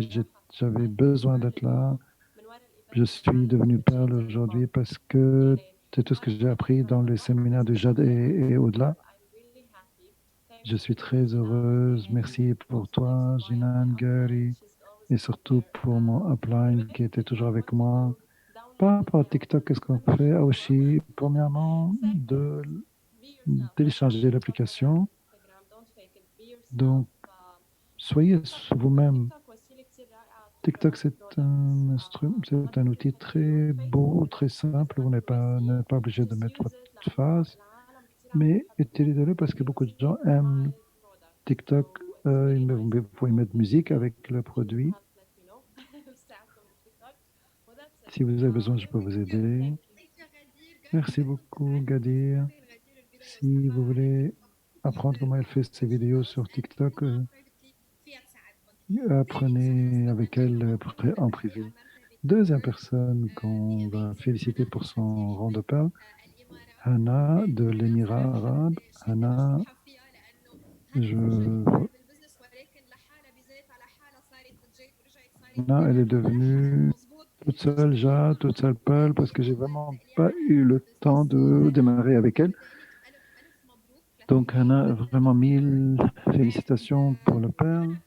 j'avais besoin d'être là. Je suis devenu Perle aujourd'hui parce que c'est tout ce que j'ai appris dans les séminaires de Jade et au-delà. Je suis très heureuse. Merci pour toi, Jinan, Gary, et surtout pour mon upline qui était toujours avec moi. Par rapport à TikTok, qu'est-ce qu'on fait? Aussi, premièrement, de télécharger l'application. Donc, soyez vous-même. TikTok, c'est un outil très beau, très simple. Vous n'êtes pas obligé de mettre votre face, mais utilisez-le parce que beaucoup de gens aiment TikTok. Vous pouvez mettre musique avec le produit. Si vous avez besoin, je peux vous aider. Merci beaucoup, Gadir. Si vous voulez apprendre comment elle fait ses vidéos sur TikTok, apprenez avec elle en privé. Deuxième personne qu'on va féliciter pour son rang de perle, Hana de l'Émirat arabe. Hana, je... Hana, elle est devenue toute seule, toute seule Pearl, parce que j'ai vraiment pas eu le temps de démarrer avec elle. Donc, Hana, vraiment 1000 félicitations pour le Pearl.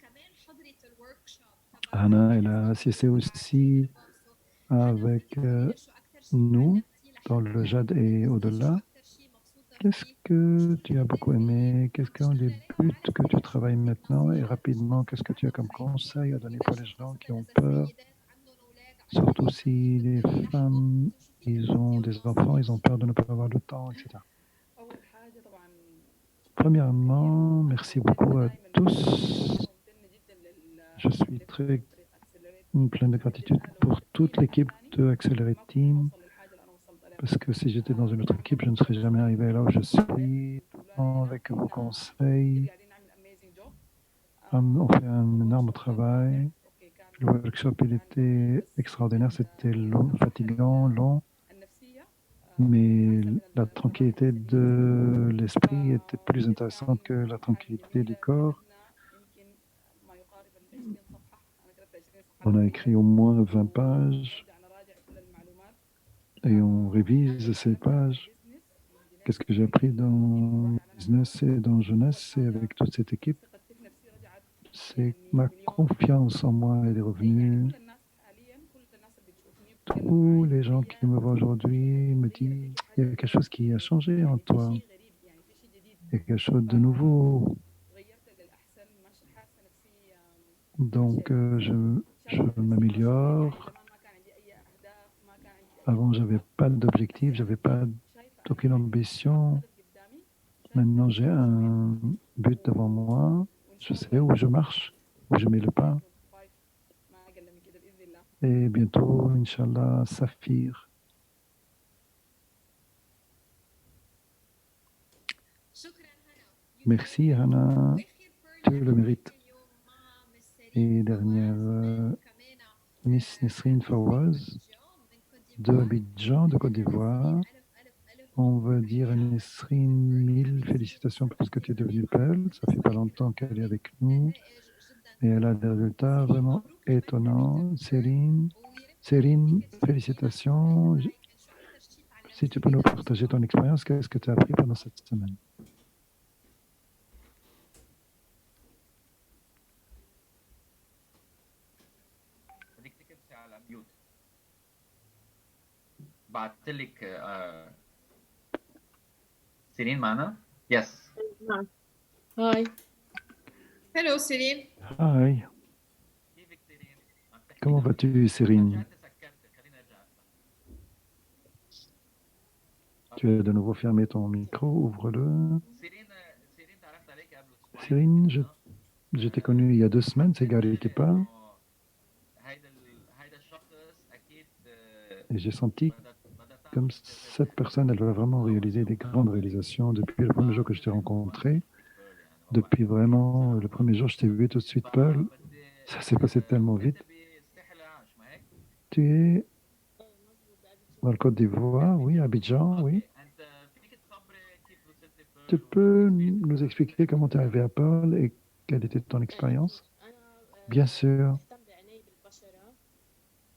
Hana, elle a assisté aussi avec nous dans le Jade et au-delà. Qu'est-ce que tu as beaucoup aimé? Quels sont les buts que tu travailles maintenant? Et rapidement, qu'est-ce que tu as comme conseil à donner pour les gens qui ont peur? Surtout si les femmes, ils ont des enfants, ils ont peur de ne pas avoir le temps, etc. Premièrement, merci beaucoup à tous. Je suis très plein de gratitude pour toute l'équipe de Accelerate Team. Parce que si j'étais dans une autre équipe, je ne serais jamais arrivé là où je suis. Avec vos conseils, on fait un énorme travail. Le workshop, il était extraordinaire. C'était long, fatigant, long. Mais la tranquillité de l'esprit était plus intéressante que la tranquillité du corps. On a écrit au moins 20 pages et on révise ces pages. Qu'est-ce que j'ai appris dans business et dans jeunesse et avec toute cette équipe? C'est ma confiance en moi, elle est revenue. Tous les gens qui me voient aujourd'hui me disent il y a quelque chose qui a changé en toi. Il y a quelque chose de nouveau. Donc, je m'améliore. Avant, je n'avais pas d'objectif, je n'avais pas d'aucune ambition. Maintenant, j'ai un but devant moi. Je sais où je marche, où je mets le pas. Et bientôt, Inch'Allah, Saphir. Merci, Hana. Tu le mérites. Et dernière, Miss Nesrine Fawaz, de Abidjan, de Côte d'Ivoire. On va dire à Nesrine 1000 félicitations parce que tu es devenue Pearl. Ça fait pas longtemps qu'elle est avec nous. Et elle a des résultats vraiment étonnants. Céline, félicitations. Si tu peux nous partager ton expérience, qu'est-ce que tu as appris pendant cette semaine? بدك تكبسي على ميوت. بعت لك سيرين معنا؟ يس. هاي. Hello Céline. Hi. كيفك سيرين؟ Comment vas-tu, Céline? Tu as de nouveau fermé ton micro, ouvre-le. Céline, je t'ai connu il y a 2 semaines, c'est Gary qui parle. Et j'ai senti comme cette personne, elle va vraiment réaliser des grandes réalisations depuis le premier jour que je t'ai rencontré. Depuis vraiment le premier jour, je t'ai vu tout de suite, Pearl. Ça s'est passé tellement vite. Tu es dans le Côte d'Ivoire, oui, Abidjan, oui. Tu peux nous expliquer comment tu es arrivé à Pearl et quelle était ton expérience? Bien sûr.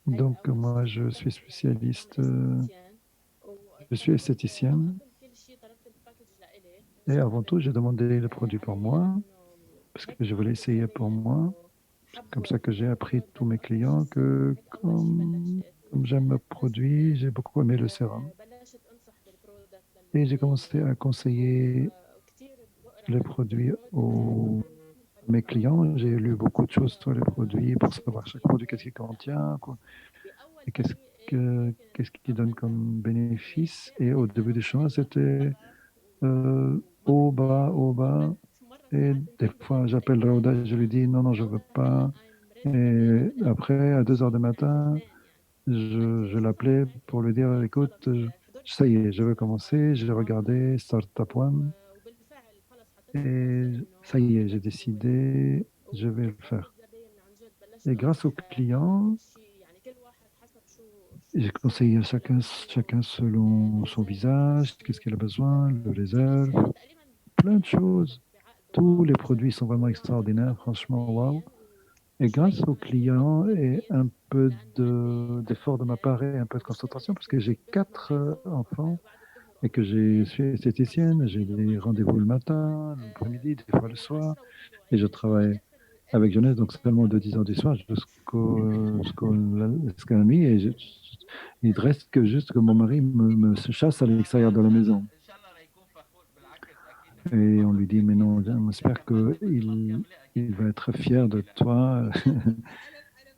Donc, moi, je suis spécialiste, je suis esthéticienne. Et avant tout, j'ai demandé le produit pour moi, parce que je voulais essayer pour moi. C'est comme ça que j'ai appris tous mes clients que comme j'aime le produit, j'ai beaucoup aimé le sérum. Et j'ai commencé à conseiller les produits à mes clients. J'ai lu beaucoup de choses sur les produits pour savoir chaque produit qu'est-ce qu'il contient, quoi, et qu'est-ce qu'il donne comme bénéfice. Et au début du chemin, c'était haut, bas, haut, bas. Et des fois, j'appelle Rhoda, je lui dis non, non, je ne veux pas. Et après, à 2 heures du matin, je l'appelais pour lui dire écoute, ça y est, je veux commencer. J'ai regardé Startup One et ça y est, j'ai décidé, je vais le faire. Et grâce aux clients, j'ai conseillé à chacun selon son visage, qu'est-ce qu'il a besoin, le réserve, plein de choses. Tous les produits sont vraiment extraordinaires, franchement, waouh. Et grâce aux clients et un peu d'effort de ma part et un peu de concentration, parce que j'ai 4 enfants et que je suis esthéticienne, j'ai des rendez-vous le matin, l'après-midi, des fois le soir, et je travaille avec jeunesse, donc seulement de 10 heures du soir jusqu'à la nuit, et il ne reste que juste que mon mari me chasse à l'extérieur de la maison. Et on lui dit, mais non, on espère qu'il va être fier de toi.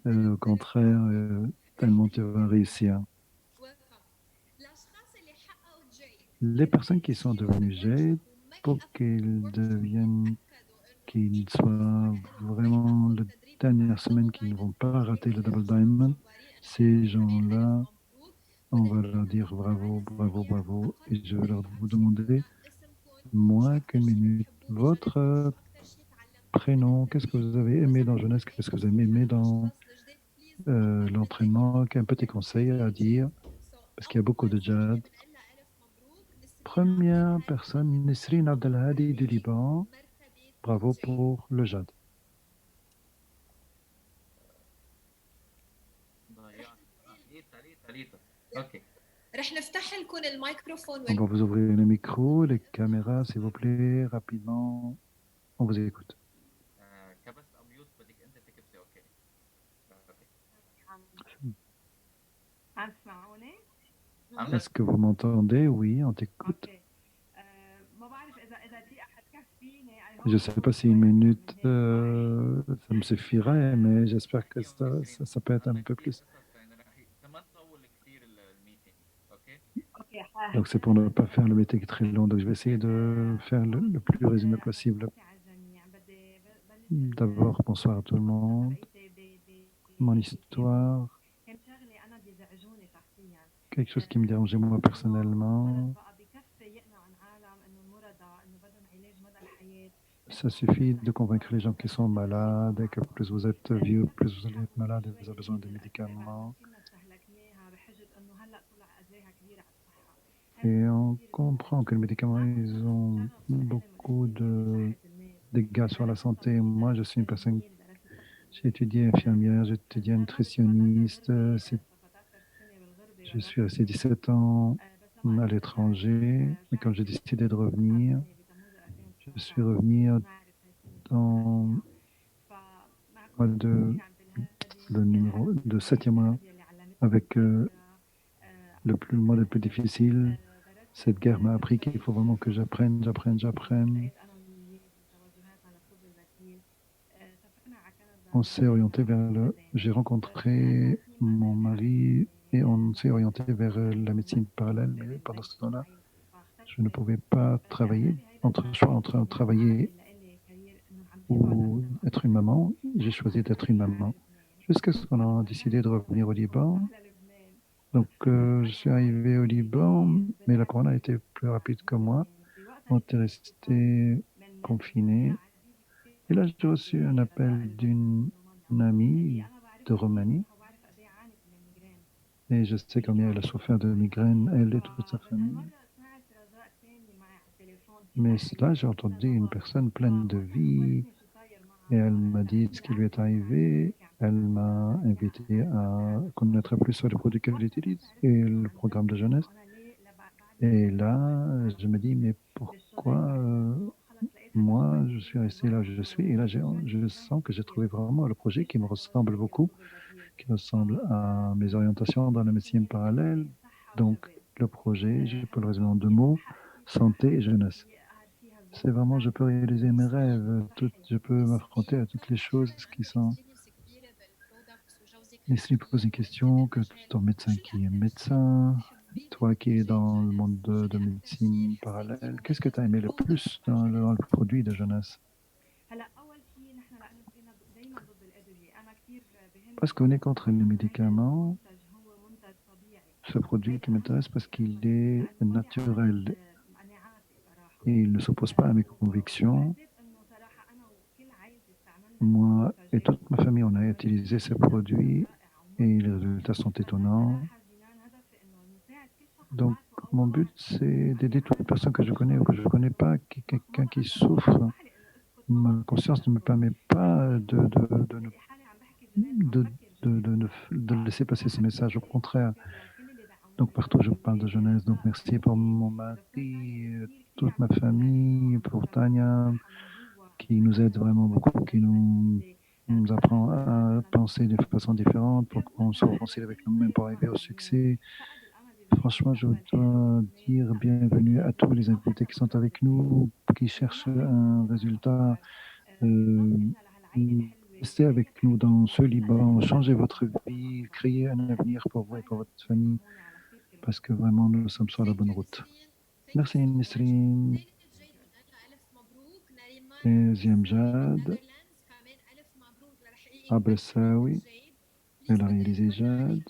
Au contraire, tellement tu vas réussir. Les personnes qui sont devenues Jade, pour qu'ils soient vraiment la dernière semaine, qu'ils ne vont pas rater le Double Diamond, ces gens-là, on va leur dire bravo, bravo, bravo. Et je vais leur vous demander moins qu'une minute. Votre prénom, qu'est-ce que vous avez aimé dans jeunesse, qu'est-ce que vous avez aimé dans l'entraînement, quel petit conseil à dire, parce qu'il y a beaucoup de Jad. Première personne, Nesrine Abdelhadi du Liban. Bravo pour le Jad. On va vous ouvrir le micro, les caméras, s'il vous plaît, rapidement. On vous écoute. Est-ce que vous m'entendez? Oui, on t'écoute. Je ne sais pas si une minute, ça me suffirait, mais j'espère que ça peut être un peu plus. Donc, c'est pour ne pas faire le métier très long. Donc, je vais essayer de faire le plus résumé possible. D'abord, bonsoir à tout le monde. Mon histoire, quelque chose qui me dérangeait moi personnellement. Ça suffit de convaincre les gens qui sont malades et que plus vous êtes vieux, plus vous allez être malade et vous avez besoin de médicaments. Et on comprend que les médicaments, ils ont beaucoup de dégâts sur la santé. Moi, je suis une personne, j'ai étudié infirmière, j'ai étudié nutritionniste. Je suis resté 17 ans à l'étranger. Et quand j'ai décidé de revenir, je suis revenu dans le numéro de 7e mois avec le mois le plus difficile. Cette guerre m'a appris qu'il faut vraiment que j'apprenne. On s'est orienté J'ai rencontré mon mari et on s'est orienté vers la médecine parallèle. Mais pendant ce temps-là, je ne pouvais pas travailler. Choix entre travailler ou être une maman, j'ai choisi d'être une maman. Jusqu'à ce qu'on a décidé de revenir au Liban. Donc, je suis arrivé au Liban, mais la corona a été plus rapide que moi. On est resté confiné. Et là, j'ai reçu un appel d'une amie de Roumanie. Et je sais combien elle a souffert de migraine, elle et toute sa famille. Mais là, j'ai entendu une personne pleine de vie. Et elle m'a dit ce qui lui est arrivé. Elle m'a invité à connaître plus sur les produits qu'elle utilise et le programme de jeunesse. Et là, je me dis, mais pourquoi moi, je suis resté là où je suis? Et là, je sens que j'ai trouvé vraiment le projet qui me ressemble beaucoup, qui ressemble à mes orientations dans la médecine parallèle. Donc, le projet, je peux le résumer en 2 mots, santé et jeunesse. C'est vraiment, je peux réaliser mes rêves, je peux m'affronter à toutes les choses qui sont. Laisse-lui poser une question, que ton médecin qui est médecin, toi qui es dans le monde de médecine parallèle, qu'est-ce que tu as aimé le plus dans le produit de jeunesse? Parce qu'on est contre les médicaments. Ce produit qui m'intéresse parce qu'il est naturel et il ne s'oppose pas à mes convictions. Moi et toute ma famille, on a utilisé ce produit et les résultats sont étonnants. Donc, mon but, c'est d'aider toutes les personnes que je connais ou que je ne connais pas, quelqu'un qui souffre. Ma conscience ne me permet pas de laisser passer ce message. Au contraire, donc partout, je parle de jeunesse. Donc, merci pour mon mari, toute ma famille, pour Tania, qui nous aide vraiment beaucoup, qui nous apprend à penser de façon différente pour qu'on se réconcilie avec nous-mêmes pour arriver au succès. Franchement, je dois dire bienvenue à tous les invités qui sont avec nous, qui cherchent un résultat. Restez avec nous dans ce Liban, changez votre vie, créez un avenir pour vous et pour votre famille, parce que vraiment, nous sommes sur la bonne route. Merci Nisrine. Et Ziamjad, Abressaoui, elle a réalisé Jade.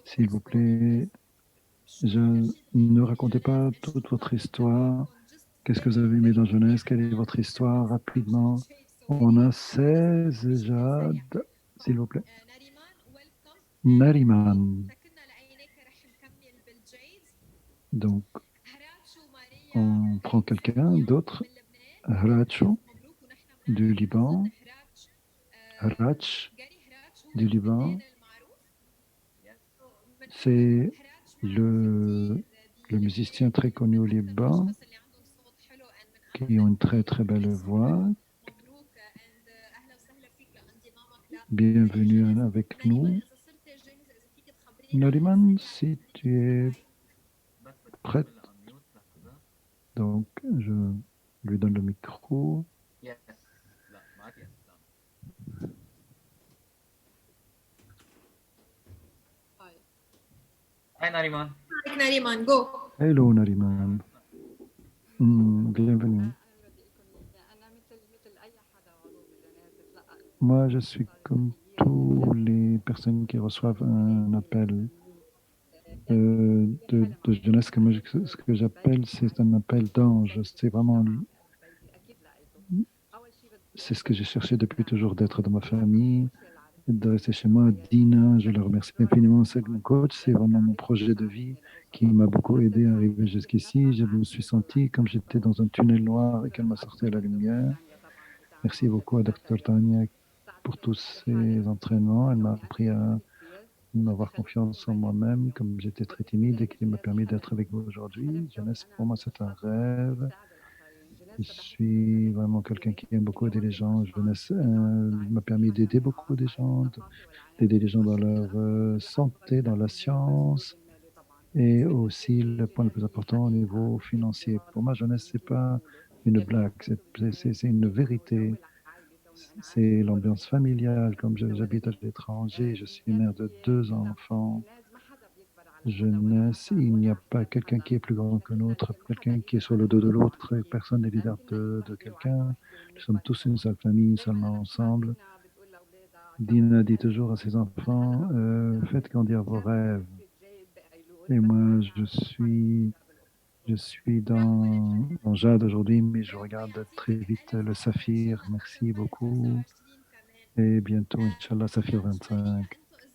S'il vous plaît, ne racontez pas toute votre histoire. Qu'est-ce que vous avez aimé dans jeunesse? Quelle est votre histoire rapidement? On a 16 Jade, s'il vous plaît. Nariman. Donc, on prend quelqu'un d'autre. Hracho du Liban. Hrach du Liban. C'est le musicien très connu au Liban qui ont une très très belle voix. Bienvenue avec nous. Nariman, si tu es prête, donc je lui donne le micro. Yes. لا معك يا اسلام. Hi Nariman. Nariman, go. Hello Nariman. Bienvenue. Moi, je suis comme tous les personnes qui reçoivent un appel de jeunesse. Ce que j'appelle, c'est un appel d'ange. C'est vraiment, c'est ce que j'ai cherché depuis toujours, d'être dans ma famille, de rester chez moi. Dina, je le remercie infiniment. C'est mon coach, c'est vraiment mon projet de vie qui m'a beaucoup aidé à arriver jusqu'ici. Je me suis senti comme j'étais dans un tunnel noir et qu'elle m'a sorti à la lumière. Merci beaucoup à Dr. Tania pour tous ces entraînements. Elle m'a appris à avoir confiance en moi-même, comme j'étais très timide et qui m'a permis d'être avec vous aujourd'hui. Jeunesse, pour moi, c'est un rêve. Je suis vraiment quelqu'un qui aime beaucoup aider les gens. Jeunesse m'a permis d'aider beaucoup de gens, d'aider les gens dans leur santé, dans la science, et aussi le point le plus important au niveau financier. Pour moi, jeunesse, c'est pas une blague, c'est une vérité. C'est l'ambiance familiale. Comme j'habite à l'étranger, je suis mère de 2 enfants. Jeunesse, il n'y a pas quelqu'un qui est plus grand que l'autre, quelqu'un qui est sur le dos de l'autre, personne n'est leader de quelqu'un. Nous sommes tous une seule famille, seulement ensemble. Dina dit toujours à ses enfants, faites grandir vos rêves. Et moi, je suis dans Jade aujourd'hui, mais je regarde très vite le Saphir. Merci beaucoup. Et bientôt, Inch'Allah, Saphir 25.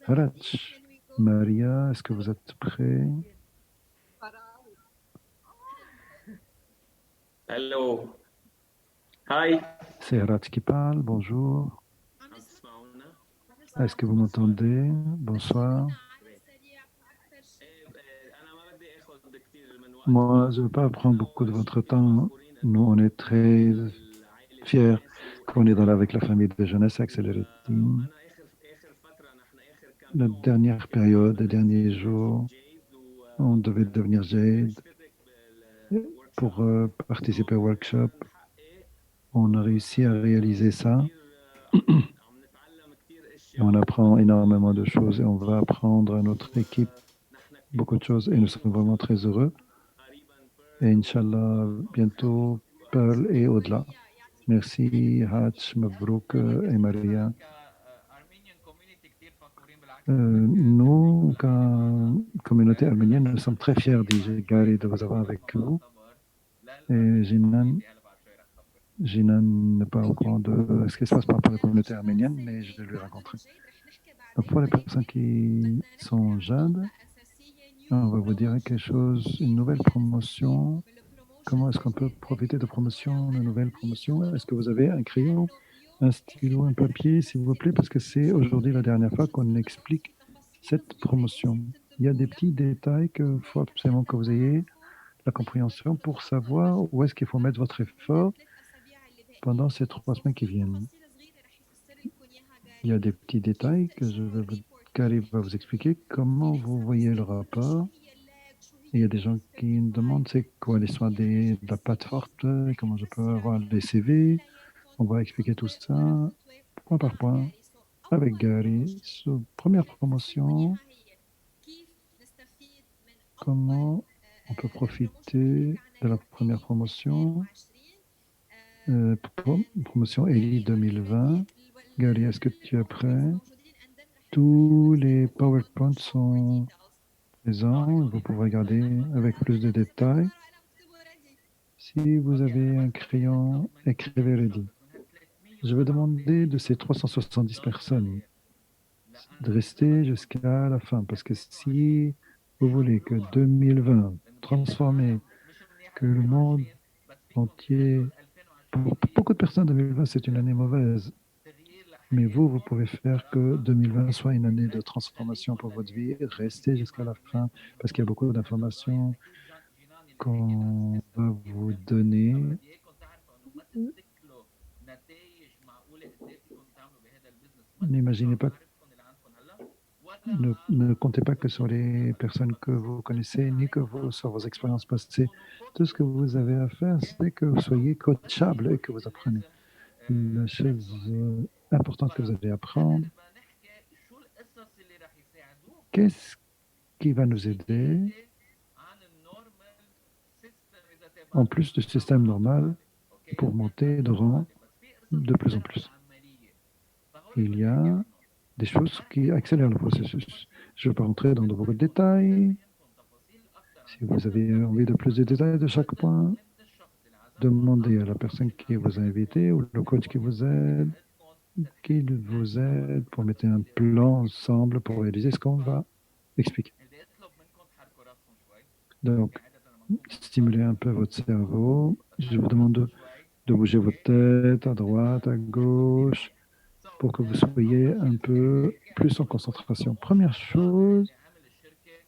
Harach, Maria, est-ce que vous êtes prêts? Hello. Hi. C'est Harach qui parle. Bonjour. Est-ce que vous m'entendez? Bonsoir. Moi, je ne veux pas prendre beaucoup de votre temps. Nous, on est très fiers qu'on est avec la famille de jeunesse Accelerating. La dernière période, les derniers jours, on devait devenir Jade pour participer au workshop. On a réussi à réaliser ça. Et on apprend énormément de choses et on va apprendre à notre équipe beaucoup de choses et nous sommes vraiment très heureux. Et Inch'Allah, bientôt, Pearl et au-delà. Merci, Hatch, Mabrouk et Maria. Nous, comme communauté arménienne, nous sommes très fiers d'Igari de vous avoir avec vous. Et Jinan n'est pas au courant de ce qui se passe par rapport à la communauté arménienne, mais je lui raconterai. Donc pour les personnes qui sont jeunes, on va vous dire quelque chose, une nouvelle promotion. Comment est-ce qu'on peut profiter de promotion, de nouvelles promotions? Est-ce que vous avez un crayon, un stylo, un papier, s'il vous plaît? Parce que c'est aujourd'hui la dernière fois qu'on explique cette promotion. Il y a des petits détails qu'il faut absolument que vous ayez la compréhension pour savoir où est-ce qu'il faut mettre votre effort pendant ces 3 semaines qui viennent. Il y a des petits détails que Gary va vous expliquer comment vous voyez le rapport. Et il y a des gens qui me demandent c'est quoi l'histoire de la patte forte, comment je peux avoir les CV. On va expliquer tout ça point par point avec Gary. Première promotion, comment on peut profiter de la première promotion. Promotion Eli 2020. Gary, est-ce que tu es prêt? Tous les PowerPoints sont présents. Vous pouvez regarder avec plus de détails. Si vous avez un crayon, écrivez ready. Je vais demander de ces 370 personnes de rester jusqu'à la fin, parce que si vous voulez que 2020 transformer, que le monde entier, pour beaucoup de personnes, 2020 c'est une année mauvaise, mais vous pouvez faire que 2020 soit une année de transformation pour votre vie. Restez jusqu'à la fin, parce qu'il y a beaucoup d'informations qu'on va vous donner. N'imaginez pas, ne comptez pas que sur les personnes que vous connaissez, ni que sur vos expériences passées. Tout ce que vous avez à faire, c'est que vous soyez coachable et que vous apprenez. La chose importante que vous allez apprendre, qu'est-ce qui va nous aider en plus du système normal pour monter de rang de plus en plus. Il y a des choses qui accélèrent le processus. Je ne vais pas rentrer dans de beaucoup de détails. Si vous avez envie de plus de détails de chaque point, demandez à la personne qui vous a invité ou le coach qui vous aide, qu'il vous aide pour mettre un plan ensemble pour réaliser ce qu'on va expliquer. Donc, stimulez un peu votre cerveau. Je vous demande de bouger votre tête à droite, à gauche, pour que vous soyez un peu plus en concentration. Première chose,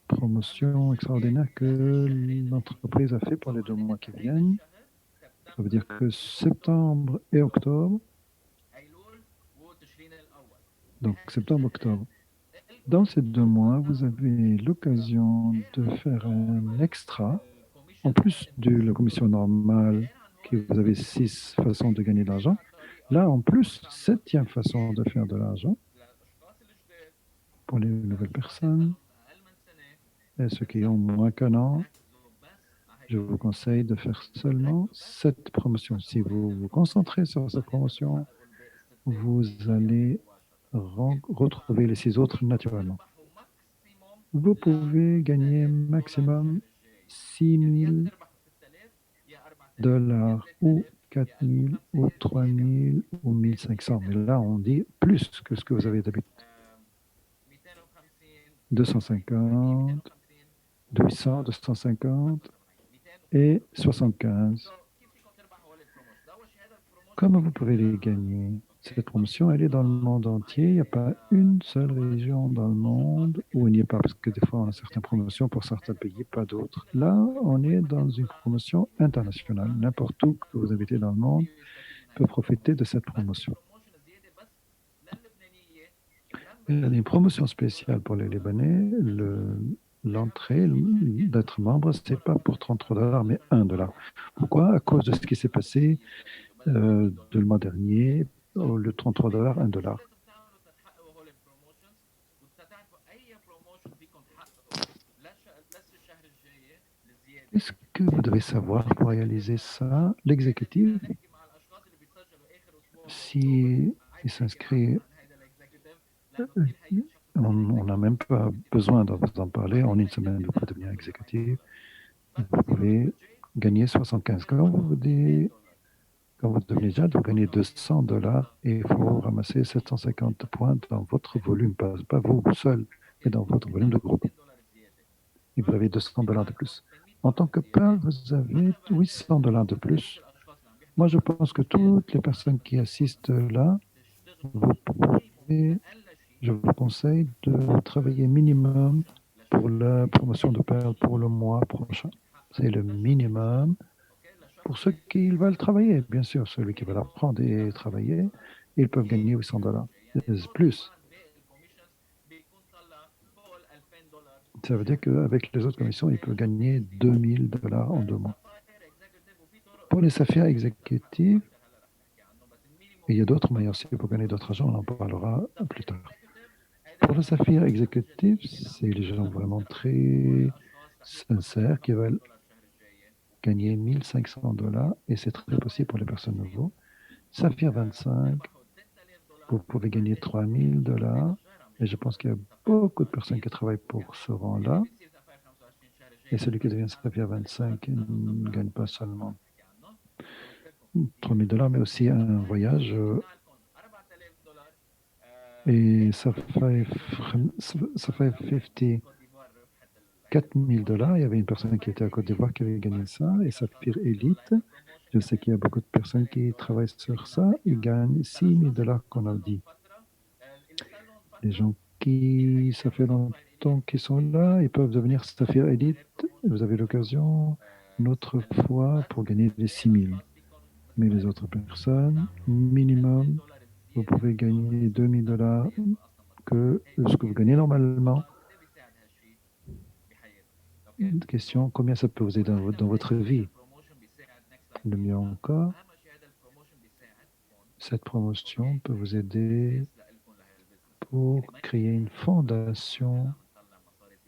promotion extraordinaire que l'entreprise a fait pour les 2 mois qui viennent. Ça veut dire que septembre et octobre, donc septembre-octobre, dans ces 2 mois, vous avez l'occasion de faire un extra, en plus de la commission normale, que vous avez 6 façons de gagner de l'argent. Là, en plus, 7e façon de faire de l'argent pour les nouvelles personnes et ceux qui ont moins qu'un an. Je vous conseille de faire seulement cette promotion. Si vous vous concentrez sur cette promotion, vous allez retrouver les 6 autres naturellement. Vous pouvez gagner maximum 6 000 $ ou 4 000 ou 3 000 ou 1 500. Mais là, on dit plus que ce que vous avez d'habitude. 250, 200, 250 et 75. Comment vous pouvez les gagner? Cette promotion, elle est dans le monde entier. Il n'y a pas une seule région dans le monde où il n'y a pas, parce que des fois, on a certaines promotions pour certains pays, pas d'autres. Là, on est dans une promotion internationale. N'importe où que vous habitez dans le monde peut profiter de cette promotion. Il y a une promotion spéciale pour les Libanais. L'entrée d'être membre, ce n'est pas pour 33 $, mais 1 $. Pourquoi? À cause de ce qui s'est passé de le mois dernier, le 33 $, 1 $. Qu'est-ce que vous devez savoir pour réaliser ça? L'exécutif, si il s'inscrit, on n'a même pas besoin de vous en parler. En une semaine, vous pouvez devenir exécutif. Vous pouvez gagner 75. Quand vous devenez jeune, vous gagnez 200 $ et il faut ramasser 750 points dans votre volume, pas vous seul, mais dans votre volume de groupe. Et vous avez 200 $ de plus. En tant que père, vous avez 800 $ de plus. Moi, je pense que toutes les personnes qui assistent là, je vous conseille de travailler minimum pour la promotion de père pour le mois prochain. C'est le minimum. Pour ceux qui veulent travailler, bien sûr, celui qui veut apprendre et travailler, ils peuvent gagner 800 $ plus. Ça veut dire qu'avec les autres commissions, ils peuvent gagner 2000 $ en 2 mois. Pour les Safia exécutives, il y a d'autres moyens aussi pour gagner d'autres argent, on en parlera plus tard. Pour le Saphir exécutif, c'est les gens vraiment très sincères qui veulent gagner 1500 $ et c'est très possible pour les personnes nouveaux. Saphir 25, vous pouvez gagner 3000 $ et je pense qu'il y a beaucoup de personnes qui travaillent pour ce rang-là. Et celui qui devient Saphir 25 ne gagne pas seulement 3000 $, mais aussi un voyage. Et ça fait 50, 4000 $. Il y avait une personne qui était à Côte d'Ivoire qui avait gagné ça. Et Saphir Elite, je sais qu'il y a beaucoup de personnes qui travaillent sur ça. Ils gagnent 6000 $ qu'on a dit. Les gens qui, ça fait longtemps qu'ils sont là, ils peuvent devenir Saphir Elite. Vous avez l'occasion une autre fois pour gagner les 6000. Mais les autres personnes, minimum, vous pouvez gagner 2000 $ que ce que vous gagnez normalement. Une question, combien ça peut vous aider dans votre vie? Le mieux encore, cette promotion peut vous aider pour créer une fondation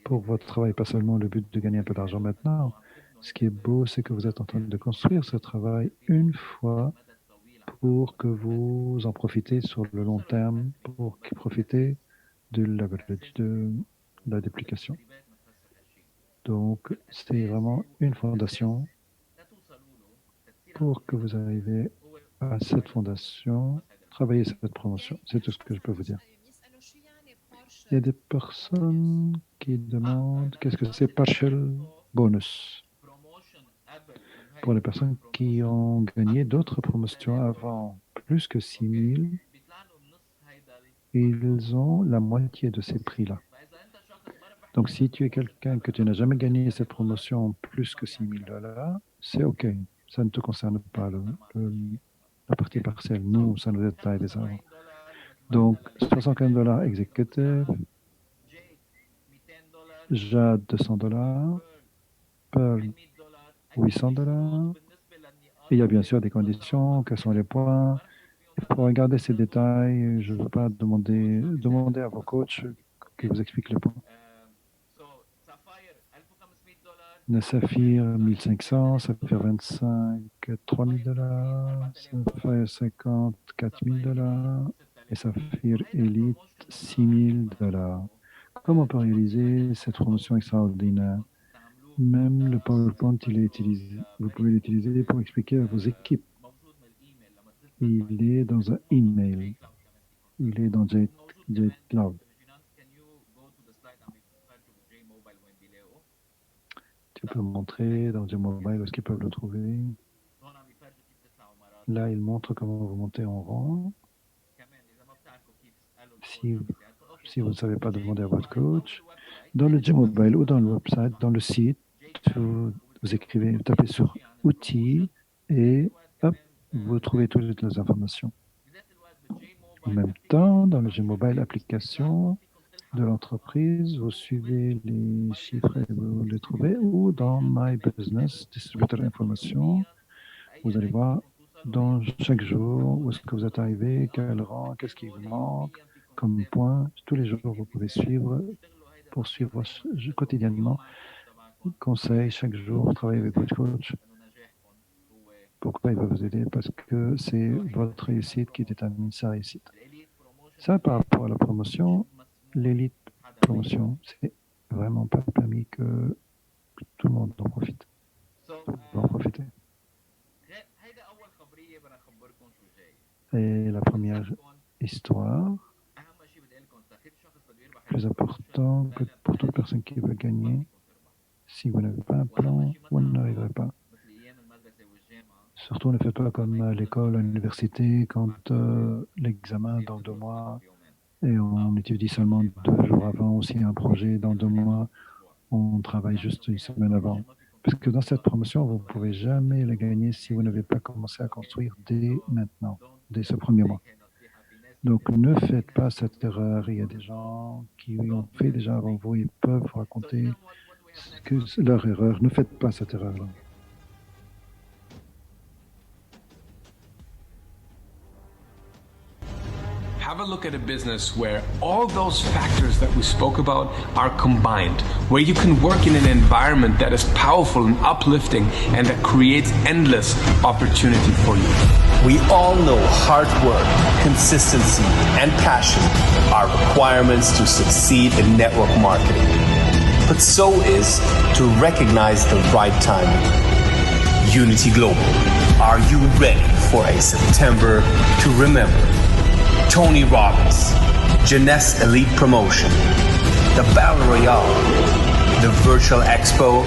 pour votre travail, pas seulement le but de gagner un peu d'argent maintenant, Ce qui est beau, c'est que vous êtes en train de construire ce travail une fois pour que vous en profitez sur le long terme, pour profiter du leverage, de la duplication. Donc, c'est vraiment une fondation pour que vous arriviez à cette fondation, travailler cette promotion. C'est tout ce que je peux vous dire. Il y a des personnes qui demandent qu'est-ce que c'est partial bonus pour les personnes qui ont gagné d'autres promotions avant plus que 6 000. Ils ont la moitié de ces prix-là. Donc, si tu es quelqu'un que tu n'as jamais gagné cette promotion plus que 6 000 $, c'est OK. Ça ne te concerne pas la partie partielle. Nous, ça nous est arrivé ça avant. Donc, 75 $ executive, Jade 200 $, Pearl 800 $. Et il y a bien sûr des conditions, quels sont les points. Il faut regarder ces détails. Je ne veux pas demander à vos coachs qu'ils vous expliquent les points. Le Saphir 1500, Saphir 25, 3000 $, Saphir 50, 4000 $ et Saphir Elite 6000 $. Comment on peut réaliser cette promotion extraordinaire? Même le PowerPoint, il est utilisé. Vous pouvez l'utiliser pour expliquer à vos équipes. Il est dans un email. Il est dans JCloud. Tu peux montrer dans JMobile où est-ce qu'ils peuvent le trouver. Là, il montre comment vous montez en rang. Si vous ne savez pas, demander à votre coach. Dans le JMobile ou dans le website, dans le site, vous écrivez, vous tapez sur outils et hop, vous trouvez toutes les informations. En même temps, dans le JMobile application de l'entreprise, vous suivez les chiffres et vous les trouvez, ou dans My Business, distributeur d'informations, vous allez voir dans chaque jour où est-ce que vous êtes arrivé, quel rang, qu'est-ce qui vous manque comme point. Tous les jours, vous pouvez poursuivre quotidiennement. Conseil, chaque jour, travailler avec votre coach. Pourquoi il va vous aider? Parce que c'est votre réussite qui détermine sa réussite. Ça, par rapport à la promotion, l'élite promotion, c'est vraiment pas permis que tout le monde en profite. Va en profiter. Et la première histoire, plus important que pour toute personne qui veut gagner, si vous n'avez pas un plan, vous n'arriverez pas. Surtout, ne faites pas comme à l'école, à l'université, quand l'examen dans 2 mois, et on étudie seulement 2 jours avant aussi un projet dans 2 mois, on travaille juste une semaine avant. Parce que dans cette promotion, vous ne pouvez jamais la gagner si vous n'avez pas commencé à construire dès maintenant, dès ce premier mois. Donc, ne faites pas cette erreur. Il y a des gens qui ont fait déjà avant vous, ils peuvent vous raconter leur erreur. Ne faites pas cette erreur-là. Have a look at a business where all those factors that we spoke about are combined, where you can work in an environment that is powerful and uplifting and that creates endless opportunity for you. We all know hard work, consistency, and passion are requirements to succeed in network marketing. But so is to recognize the right timing. Unity Global, are you ready for a September to remember? Tony Robbins, Jeunesse Elite Promotion, the Battle Royale, the Virtual Expo,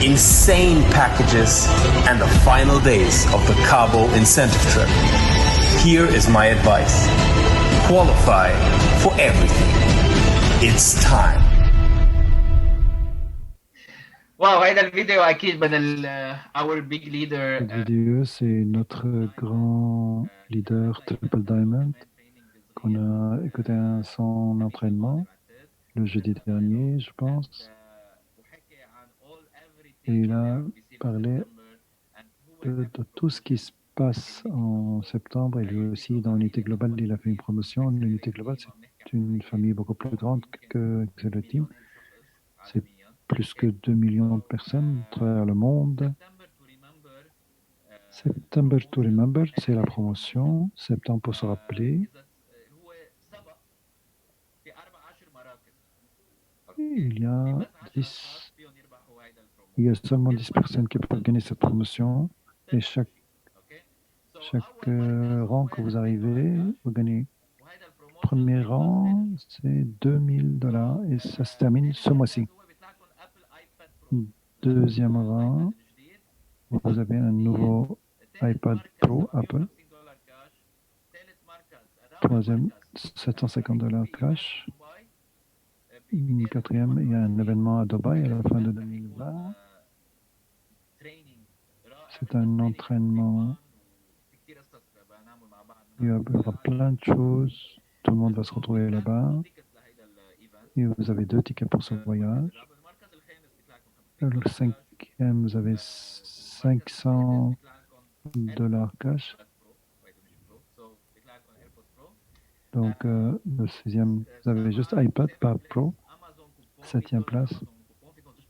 insane packages, and the final days of the Cabo incentive trip. Here is my advice. Qualify for everything. It's time. واو هيدا الفيديو اكيد بدل our big leader Cette vidéo, c'est notre grand leader Triple Diamond qu'on a écouté son entraînement le jeudi dernier, je pense. Et il a parlé de tout ce qui se passe en septembre. Et lui aussi, dans l'unité globale, il a fait une promotion. L'unité globale, c'est une famille beaucoup plus grande que le team. C'est plus que 2 millions de personnes à travers le monde. September to Remember, c'est la promotion. Septembre pour se rappeler. Il y a 10, il y a seulement 10 personnes qui peuvent gagner cette promotion. Et chaque rang que vous arrivez, vous gagnez. Premier rang, c'est $2000 et ça se termine ce mois-ci. Deuxième rang, vous avez un nouveau iPad Pro Apple. Troisième, $750 cash. Quatrième, il y a un événement à Dubaï à la fin de 2020. C'est un entraînement. Il y aura plein de choses. Tout le monde va se retrouver là-bas. Et vous avez 2 tickets pour ce voyage. Le cinquième, vous avez $500 cash. Donc, le sixième, vous avez juste iPad, pas Pro. Septième place,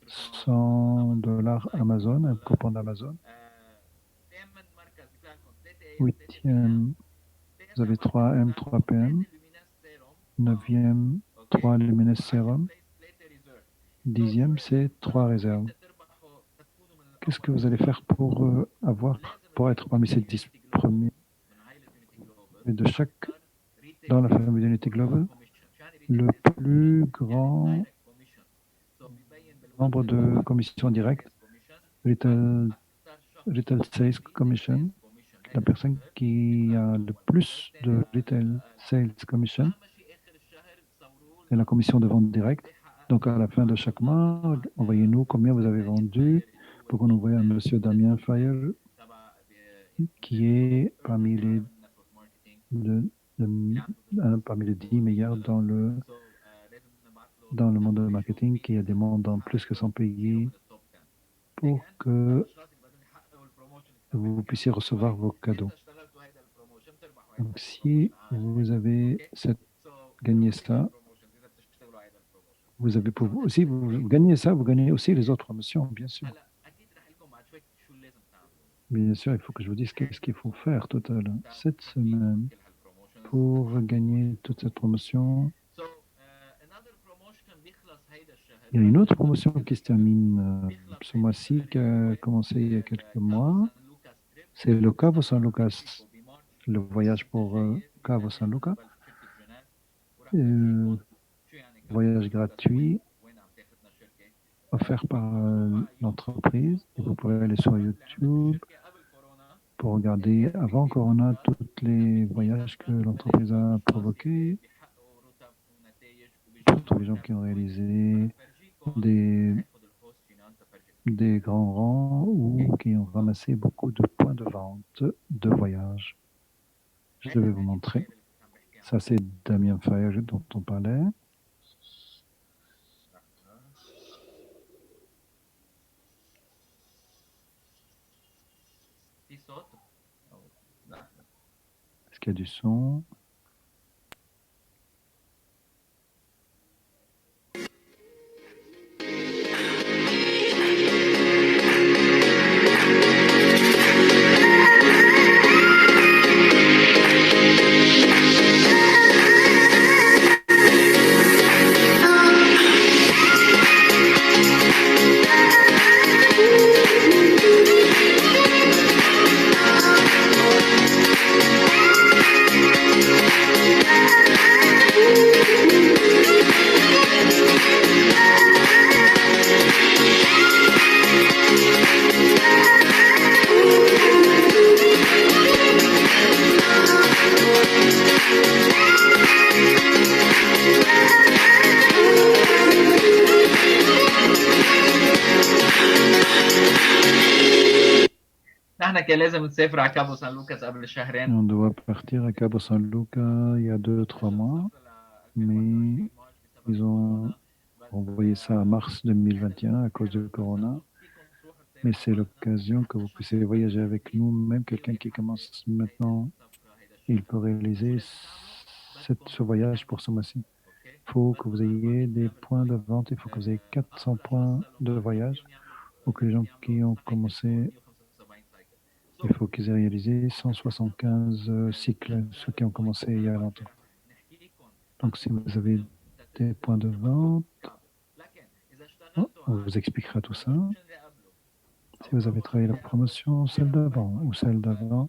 $100 Amazon, un coupon d'Amazon. Huitième, vous avez 3M, 3PM. Neuvième, 3 Luminous Serum. Dixième, c'est 3 réserves. Qu'est-ce que vous allez faire pour être parmi ces 10 premiers? Et de chaque, dans la famille d'Unity Global, le plus grand nombre de commissions directes, Retail Sales Commission, la personne qui a le plus de Retail Sales Commission, c'est la commission de vente directe. Donc, à la fin de chaque mois, envoyez-nous combien vous avez vendu pour qu'on envoie à M. Damien Fire, qui est parmi les 10 meilleurs dans le monde du marketing, qui a des membres dans plus que 100 pays pour que vous puissiez recevoir vos cadeaux. Donc, si vous avez gagné ça, si vous gagnez ça, vous gagnez aussi les autres promotions, bien sûr. Bien sûr, il faut que je vous dise qu'est-ce qu'il faut faire total cette semaine pour gagner toute cette promotion. Il y a une autre promotion qui se termine ce mois-ci, qui a commencé il y a quelques mois. C'est le Cabo San Lucas, le voyage pour Cabo San Lucas. Voyage gratuit offert par l'entreprise. Vous pourrez aller sur YouTube pour regarder avant Corona tous les voyages que l'entreprise a provoqués, pour tous les gens qui ont réalisé des grands rangs ou qui ont ramassé beaucoup de points de vente de voyage. Je vais vous montrer. Ça, c'est Damien Fire dont on parlait. Est-ce qu'il y a du son? كان لازم نسافر على كابو سان لوكاس قبل شهرين. On doit partir à Cabo San Lucas il y a 2-3 mois, mais ils ont envoyé ça à mars 2021 à cause du Corona. Mais c'est l'occasion que vous puissiez voyager avec nous, même quelqu'un qui commence maintenant, il peut réaliser ce voyage pour ce mois-ci. faut que vous ayez des points de vente, il faut que vous ayez 400 points de voyage, ou que les gens qui ont commencé, il faut qu'ils aient réalisé 175 cycles, ceux qui ont commencé il y a longtemps. Donc si vous avez des points de vente, on vous expliquera tout ça. Si vous avez travaillé la promotion, celle d'avant ou celle d'avant,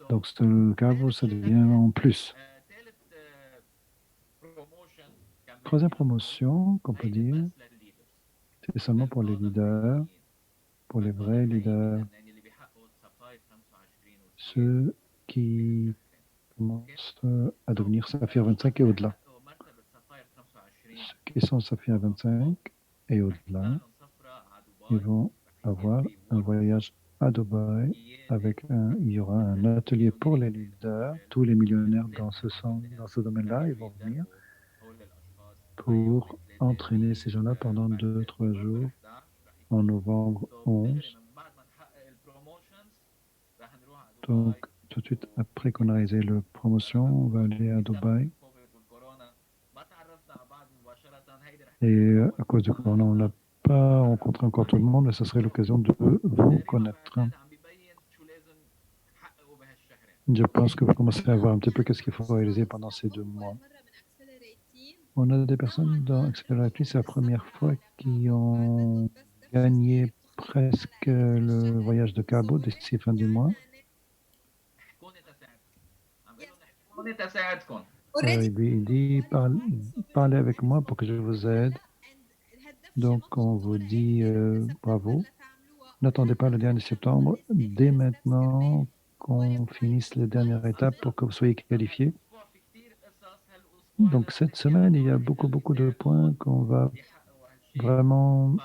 donc c'est le cas, ça devient en plus. Troisième promotion qu'on peut dire, c'est seulement pour les leaders, pour les vrais leaders, ceux qui commencent à devenir Saphir 25 et au-delà. Ceux qui sont Saphir 25 et au-delà, ils vont avoir un voyage à Dubaï il y aura un atelier pour les leaders. Tous les millionnaires dans ce domaine-là, ils vont venir pour entraîner ces gens-là pendant 2-3 jours en novembre 11. Donc, tout de suite après qu'on a réalisé la promotion, on va aller à Dubaï. Et à cause du corona, on n'a pas rencontré encore tout le monde, mais ce serait l'occasion de vous connaître. Je pense que vous commencez à voir un petit peu qu'est-ce qu'il faut réaliser pendant ces 2 mois. On a des personnes dans Accelerate, c'est la première fois qui ont gagné presque le voyage de Cabo d'ici fin du mois. Il dit, parlez avec moi pour que je vous aide. Donc, on vous dit bravo. N'attendez pas le dernier septembre. Dès maintenant, qu'on finisse les dernières étapes pour que vous soyez qualifiés. Donc, cette semaine, il y a beaucoup de points qu'on va vraiment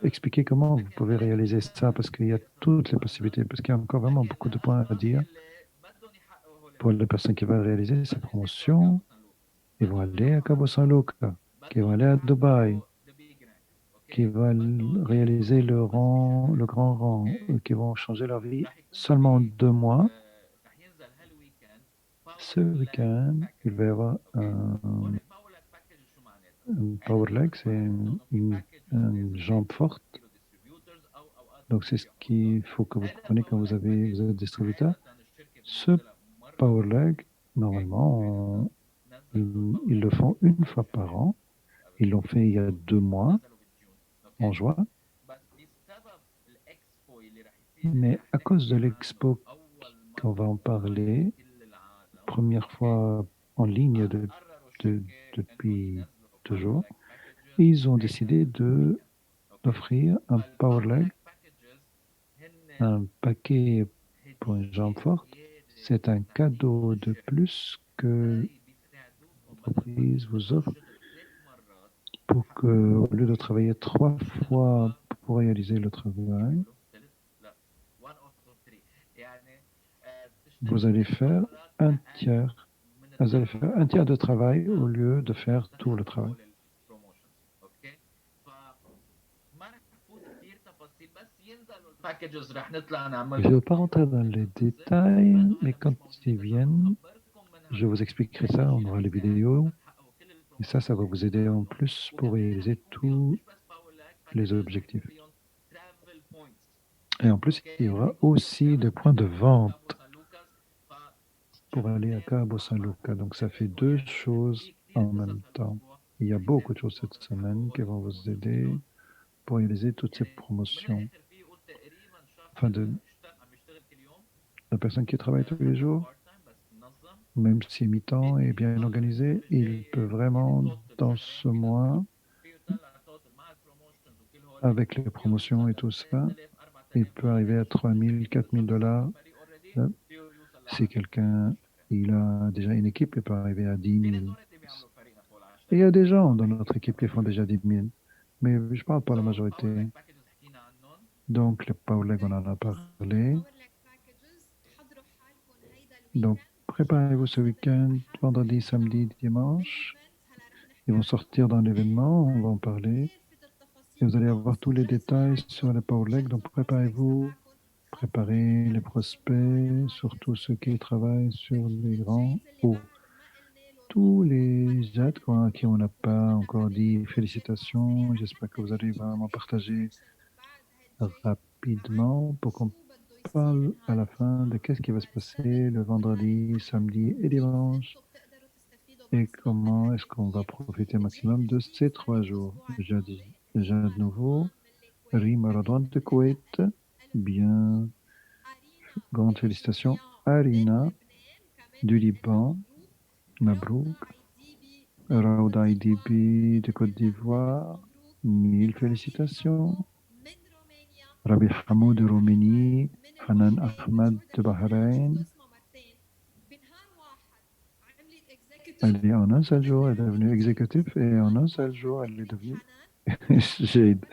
expliquer comment vous pouvez réaliser ça, parce qu'il y a toutes les possibilités, parce qu'il y a encore vraiment beaucoup de points à dire. Pour les personnes qui veulent réaliser cette promotion, ils vont aller à Cabo San Lucas, qui vont aller à Dubaï, qui vont réaliser le grand rang, qui vont changer leur vie seulement en 2 mois. Ce week-end, il va y avoir un power leg, c'est une jambe forte. Donc, c'est ce qu'il faut que vous preniez quand vous êtes distributeur. Ce power leg, normalement, ils le font 1 fois par an. Ils l'ont fait il y a 2 mois, en juin. Mais à cause de l'expo qu'on va en parler, première fois en ligne depuis 2 jours, ils ont décidé d'offrir un power leg, un paquet pour une jambe forte. C'est un cadeau de plus que l'entreprise vous offre pour que, au lieu de travailler 3 fois pour réaliser le travail, vous allez faire un tiers. Vous allez faire un tiers de travail au lieu de faire tout le travail. Je ne veux pas rentrer dans les détails, mais quand ils viennent, je vous expliquerai ça, on aura les vidéos. Et ça va vous aider en plus pour réaliser tous les objectifs. Et en plus, il y aura aussi des points de vente pour aller à Cabo San Lucas. Donc, ça fait 2 choses en même temps. Il y a beaucoup de choses cette semaine qui vont vous aider pour réaliser toutes ces promotions. Enfin, la personne qui travaille tous les jours, même si mi-temps est bien organisé, il peut vraiment, dans ce mois, avec les promotions et tout ça, il peut arriver à 3 000, 4 000 dollars. Si quelqu'un il a déjà une équipe, il peut arriver à 10 000. Et il y a des gens dans notre équipe qui font déjà 10 000. Mais je ne parle pas de la majorité. Donc, le power leg, on en a parlé. Donc, préparez-vous ce week-end, vendredi, samedi, dimanche. Ils vont sortir dans l'événement, on va en parler. Et vous allez avoir tous les détails sur le power leg. Donc, préparez-vous, préparez les prospects, surtout ceux qui travaillent sur les grands ou tous les gens à qui on n'a pas encore dit félicitations. J'espère que vous allez vraiment partager rapidement pour qu'on parle à la fin de qu'est-ce qui va se passer le vendredi, samedi et dimanche et comment est-ce qu'on va profiter au maximum de ces 3 jours. Jeudi, déjà de nouveau, Rima Radwan de Koweït, bien, grande félicitations. Arina du Liban, Mabrouk. Raouda IDB de Côte d'Ivoire, 1000 félicitations. Rabi Hamoud de Roumanie, Hanan Ahmad de Bahreïn. Elle est en un seul jour, elle est devenue exécutif et en un seul jour, elle est devenue Jade.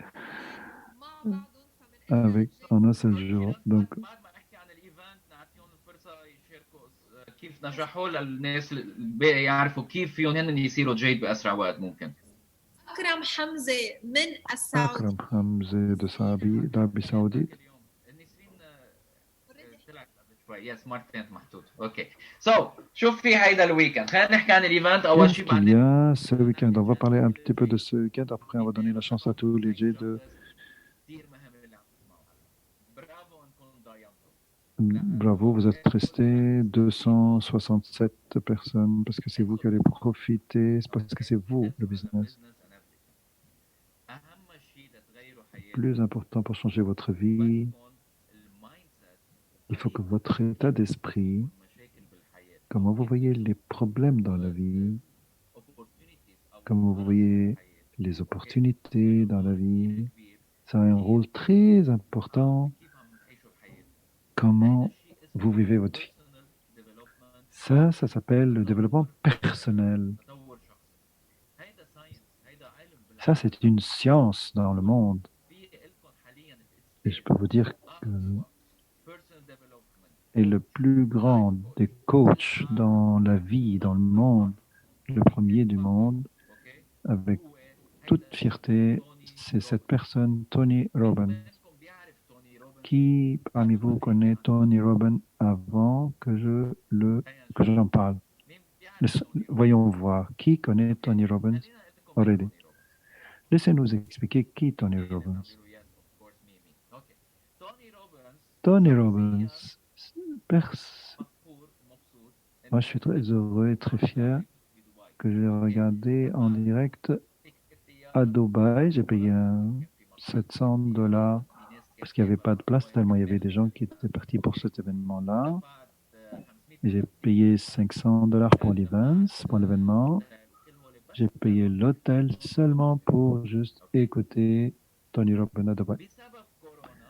En un seul jour. Donc, بعد ما احكي عن الايفنت نعطيهم الفرصه يشاركوا كيف نجحوا للناس الباقي يعرفوا كيف فيهم هن يصيروا جيد باسرع وقت ممكن. أكرم حمزة من السعودية. Akram Hamze d'Arabie Saoudite. نسرين طلعت قبل شوي يس مرتين محطوط اوكي سو شوف في هيدا الويكند خلينا نحكي عن الايفنت اول Qu'est-ce شيء qu'il y a ce week-end? On va parler un petit peu de ce week-end. Après, on va donner la chance à tous les Jay de. كثير مهم اللي عم تسمعوا برافو انكم ضايعتوا Bravo, vous êtes restés 267 personnes parce que c'est vous qui allez profiter, c'est parce que c'est vous le business. اهم شيء لتغيروا حياتكم Plus important pour changer votre vie, المايند سيت il faut que votre état d'esprit, والمشاكل بالحياه comment vous voyez les problèmes dans la vie, opportunities او comment vous voyez الحياه les opportunités dans la vie, كبير ça a un rôle très important. كيف عم تعيشوا الحياه Comment vous vivez votre vie. personal development Ça s'appelle le développement personnel. تطور شخصي هيدا ساينس هيدا علم Ça, c'est une science dans le monde. في لكم حاليا Et je peux vous dire que personal development est le plus grand des coachs dans la vie, dans le monde, le premier du monde, اوكي avec هو toute fierté, c'est cette personne, Tony Robbins. منكم بيعرف توني روبنز Qui parmi vous connaît Tony Robbins avant que j'en parle? مين بيعرف Voyons voir. Qui connaît Tony Robbins خلينا اقول لكم already? توني روبنز Laissez-nous expliquer qui Tony في اللي Robbins. بيعملوا يس اوف كورس ميمي اوكي توني روبنز Tony Robbins, مقهور ومبسوط moi je suis très heureux et très fier que je l'ai regardé en direct à Dubaï. J'ai payé $700 parce qu'il n'y avait pas de place tellement il y avait des gens qui étaient partis pour cet événement-là. J'ai payé $500 pour l'événement. J'ai payé l'hôtel seulement pour juste écouter Tony Robbins à Dubaï. بسبب كورونا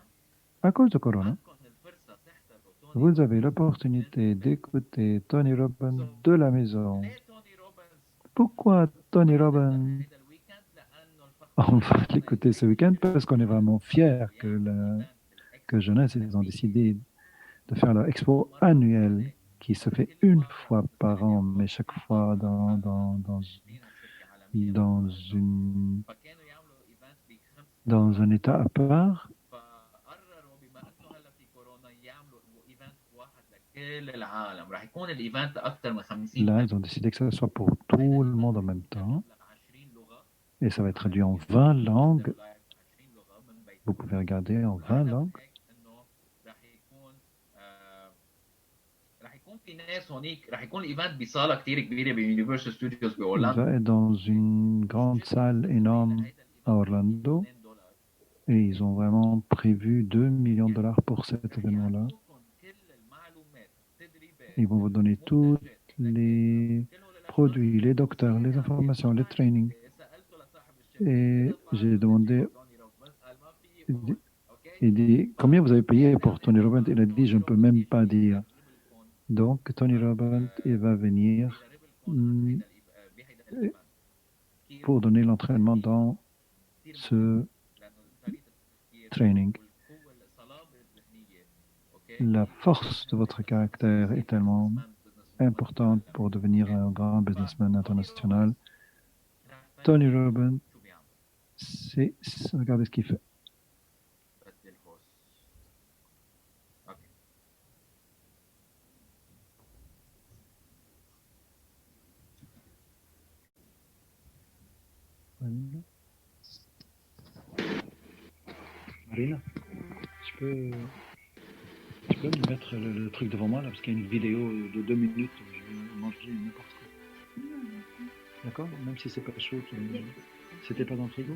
À cause de Corona, عندكم الفرصه تحضروا توني vous avez l'opportunité d'écouter Tony Robbins de la maison. ليه توني روبنز Pourquoi Tony Robbins? هيدا الويكند لانه الفخر On va l'écouter ce week-end parce qu'on est vraiment fiers que Jeunesse, ils ont décidé de faire leur expo annuelle qui se fait une fois par an, mais chaque fois dans فكانوا يعملوا ايفنت بخمس dans un état à part. فقرروا بما انه هلا في كورونا يعملوا ايفنت واحد لكل العالم راح يكون الايفنت لاكثر من 50 Là, ils ont décidé que ça soit pour tout le monde en même temps. ل 20 لغه Et ça va être traduit en 20 langues. 20 لغه من بيت Vous pouvez regarder en 20 langues. انه راح يكون راح يكون في ناس هونيك راح يكون الايفنت بصاله كثير كبيره بيونيفرسال ستوديوز Il باورلاندو va être dans une grande salle énorme à Orlando. Et ils ont vraiment prévu $2 millions pour cet événement-là. Ils vont vous donner tous les produits, les docteurs, les informations, les trainings. Et j'ai demandé, il dit, combien vous avez payé pour Tony Robbins? Il a dit, je ne peux même pas dire. Donc, Tony Robbins, il va venir pour donner l'entraînement dans ce training. La force de votre caractère est tellement importante pour devenir un grand businessman international. Tony Robbins, regardez ce qu'il fait. Marina, tu peux, tu peux me mettre le truc devant moi là, parce qu'il y a une vidéo de 2 minutes où je vais manger n'importe quoi. D'accord? Même si c'est pas chaud, c'était pas dans le frigo?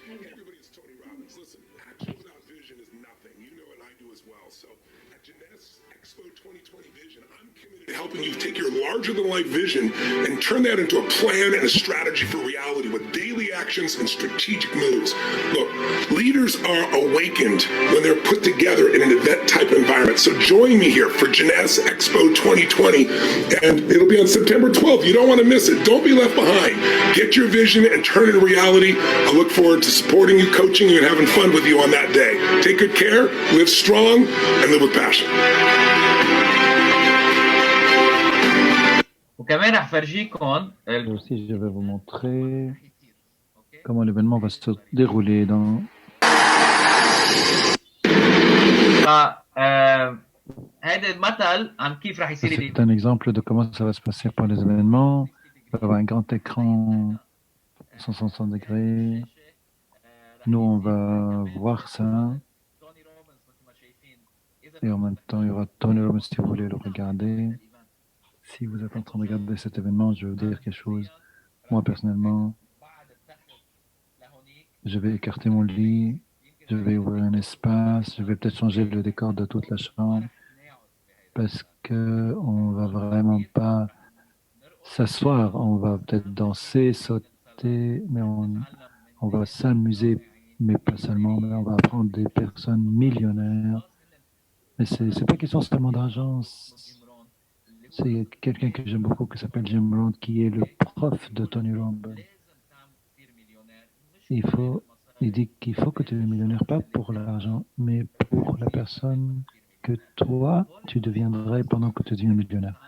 Everybody, it's Tony Robbins. Listen, action without vision is nothing. You know it, I do as well. So at Genesis Expo 2020 Vision, I'm committed to helping you take your larger-than-life vision and turn that into a plan and a strategy for reality with daily actions and strategic moves. Look, leaders are awakened when they're put together in an event-type environment. So join me here for Genesis Expo 2020, and it'll be on September 12th. You don't want to miss it. Don't be left behind. Get your vision and turn it into reality. I look forward to supporting you, coaching you, and having fun with you on that day. Take good care, live strong, and live with passion. وكمان رح فرجيكم Et aussi, je vais vous montrer comment l'événement va se dérouler dans... هذا المثل عن كيف رح يصير C'est un exemple de comment ça va se passer pour les événements. Il va y avoir un grand écran 160 degrés. Nous, on va voir ça. Et en même temps, il y aura Tony Robbins si vous voulez le regarder. Si vous êtes en train de regarder cet événement, je veux dire quelque chose. Moi, personnellement, je vais écarter mon lit, je vais ouvrir un espace, je vais peut-être changer le décor de toute la chambre parce qu'on va vraiment pas s'asseoir, on va peut-être danser, sauter, mais on va s'amuser, mais pas seulement, mais on va apprendre des personnes millionnaires. Mais c'est pas question seulement d'argent. C'est quelqu'un que j'aime beaucoup qui s'appelle Jim Rohn, qui est le prof de Tony Robbins. Il dit qu'il faut que tu es millionnaire, pas pour l'argent, mais pour la personne que toi, tu deviendrais pendant que tu deviens millionnaire.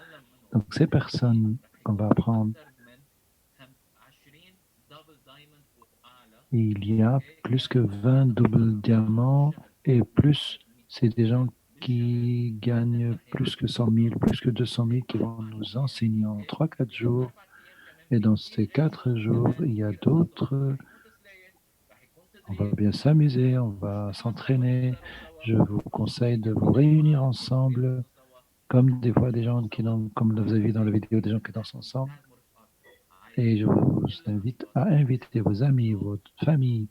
Donc, ces personnes qu'on va apprendre, il y a plus que 20 doubles diamants et plus, c'est des gens qui gagnent plus que 100 000, plus que 200 000 qui vont nous enseigner en 3-4 jours. Et dans ces 4 jours, il y a d'autres. On va bien s'amuser, on va s'entraîner. Je vous conseille de vous réunir ensemble, comme des fois des gens qui dansent, comme vous avez vu dans la vidéo, des gens qui dansent ensemble. Et je vous invite à inviter vos amis, votre famille,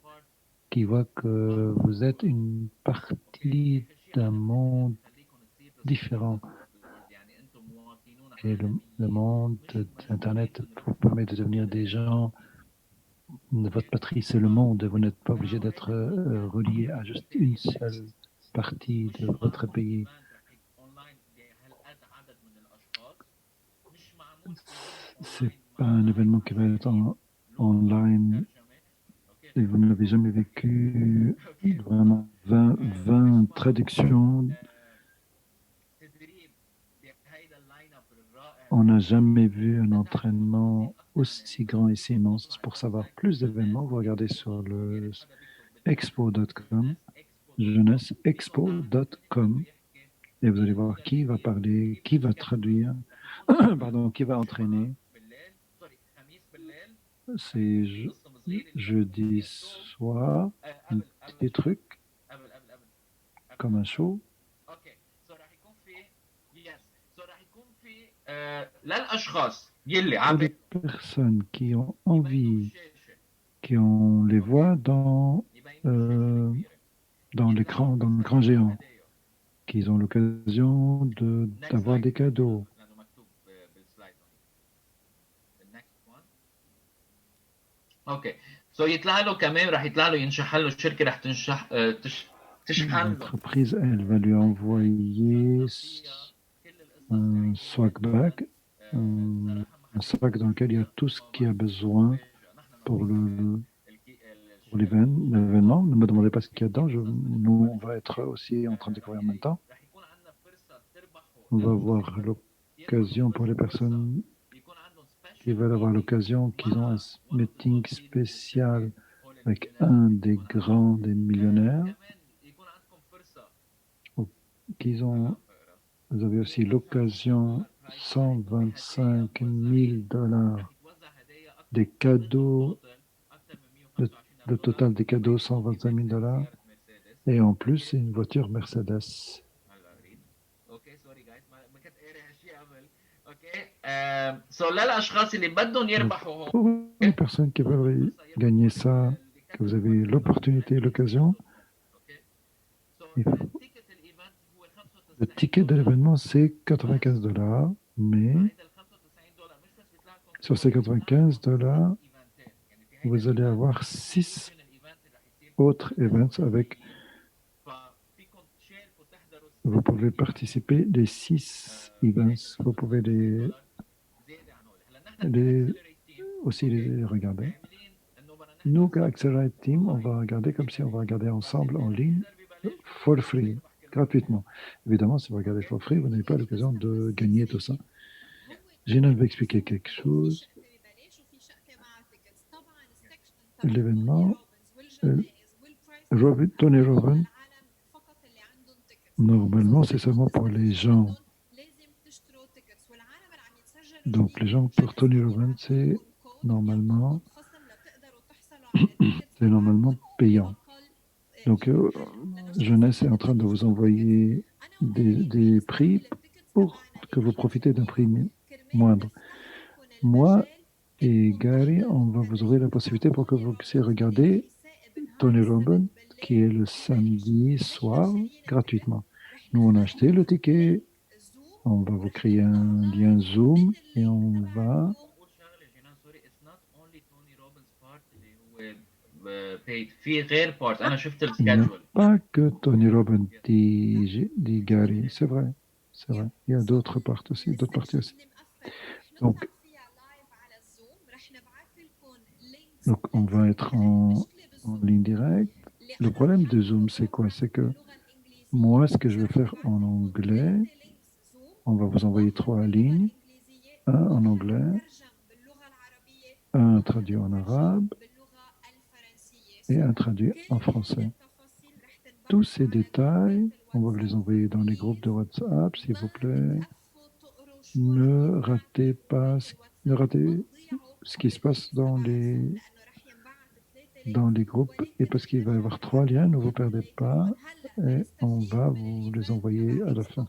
qui voient que vous êtes une partie d'un monde différent. Et le monde d'Internet vous permet de devenir des gens. Votre patrie, c'est le monde. Vous n'êtes pas obligé d'être relié à juste une seule partie de votre pays. C'est pas un événement qui va être online. Et vous n'avez jamais vécu vraiment 20 traductions. On n'a jamais vu un entraînement aussi grand et si immense. Pour savoir plus d'événements, vous regardez sur le expo.com, jeunessexpo.com, et vous allez voir qui va parler, qui va traduire, pardon, qui va entraîner. C'est jeudi soir, un petit truc, comme un show. Pour les personnes qui ont envie, on les voit dans l'écran, dans le grand géant, qui ont l'occasion d'avoir des cadeaux. اوكي سو يطلع له كمان راح يطلع له ينشح له الشركه راح تشحن له L'entreprise, elle va lui envoyer un swag bag, un sac dans lequel il y a tout ce qu'il y a besoin pour l'événement. Ne me demandez pas ce qu'il y a dedans. Nous, on va être aussi en train de découvrir en même temps. On va avoir l'occasion pour les personnes qui veulent avoir l'occasion, qu'ils ont un meeting spécial avec un des grands des millionnaires. Vous avez aussi l'occasion, $125 000, des cadeaux de Le total des cadeaux, 125 000 $. Et en plus, c'est une voiture Mercedes. اوكي سوري جايز ما كنت قاري هالشيء قبل. اوكي سو للاشخاص اللي بدهم يربحوا هون Pour les personnes qui veulent gagner ça, que vous avez l'opportunité, l'occasion, il faut- le ticket de l'événement, c'est 95 $, mais sur ces 95 $, vous allez avoir 6 autres events avec. Vous pouvez participer les 6 events. Vous pouvez aussi les regarder. Nous, Accelerate Team, on va regarder comme si on va regarder ensemble en ligne, for free, gratuitement. Évidemment, si vous regardez for free, vous n'avez pas l'occasion de gagner tout ça. Gina va expliquer quelque chose. L'événement, Tony Robbins, normalement, c'est seulement pour les gens. Donc, les gens pour Tony Robbins, c'est normalement payant. Donc, Jeunesse est en train de vous envoyer des prix pour que vous profitez d'un prix moindre. Moi et Gary, on va vous ouvrir la possibilité pour que vous puissiez regarder Tony Robbins, qui est le samedi soir, gratuitement. Nous, on a acheté le ticket, on va vous créer un lien Zoom et on va... في غير بارت انا شفت Il n'y a السكادجول pas que Tony Robbins, dit Gary, c'est vrai, c'est vrai. Il y a d'autres parties aussi, d'autres parties aussi. Donc on va être en ligne directe. Le problème de Zoom, c'est quoi? C'est que moi, ce que je vais faire en anglais, on va vous envoyer 3 lignes, un en anglais, un traduit en arabe et un traduit en français. Tous ces détails, on va vous les envoyer dans les groupes de WhatsApp, s'il vous plaît. Ne ratez ce qui se passe dans les groupes, et parce qu'il va y avoir 3 liens, ne vous perdez pas, et on va vous les envoyer à la fin.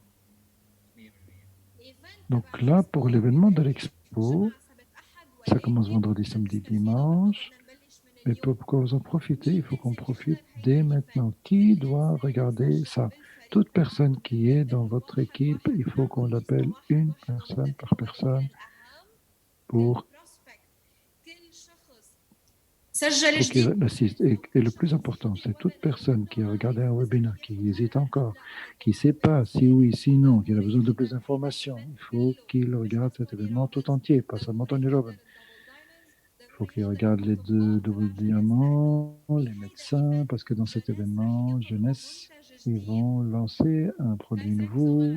Donc là, pour l'événement de l'expo, ça commence vendredi, samedi, dimanche. Mais pour vous en profiter, il faut qu'on profite dès maintenant. Qui doit regarder ça? Toute personne qui est dans votre équipe, il faut qu'on l'appelle une personne par personne pour qu'il assiste. Et le plus important, c'est toute personne qui a regardé un webinaire, qui hésite encore, qui ne sait pas si oui, si non, qui a besoin de plus d'informations. Il faut qu'il regarde cet événement tout entier, pas seulement Tony Robbins. Il faut qu'ils regardent les 2 doubles diamants, les médecins, parce que dans cet événement jeunesse, ils vont lancer un produit nouveau.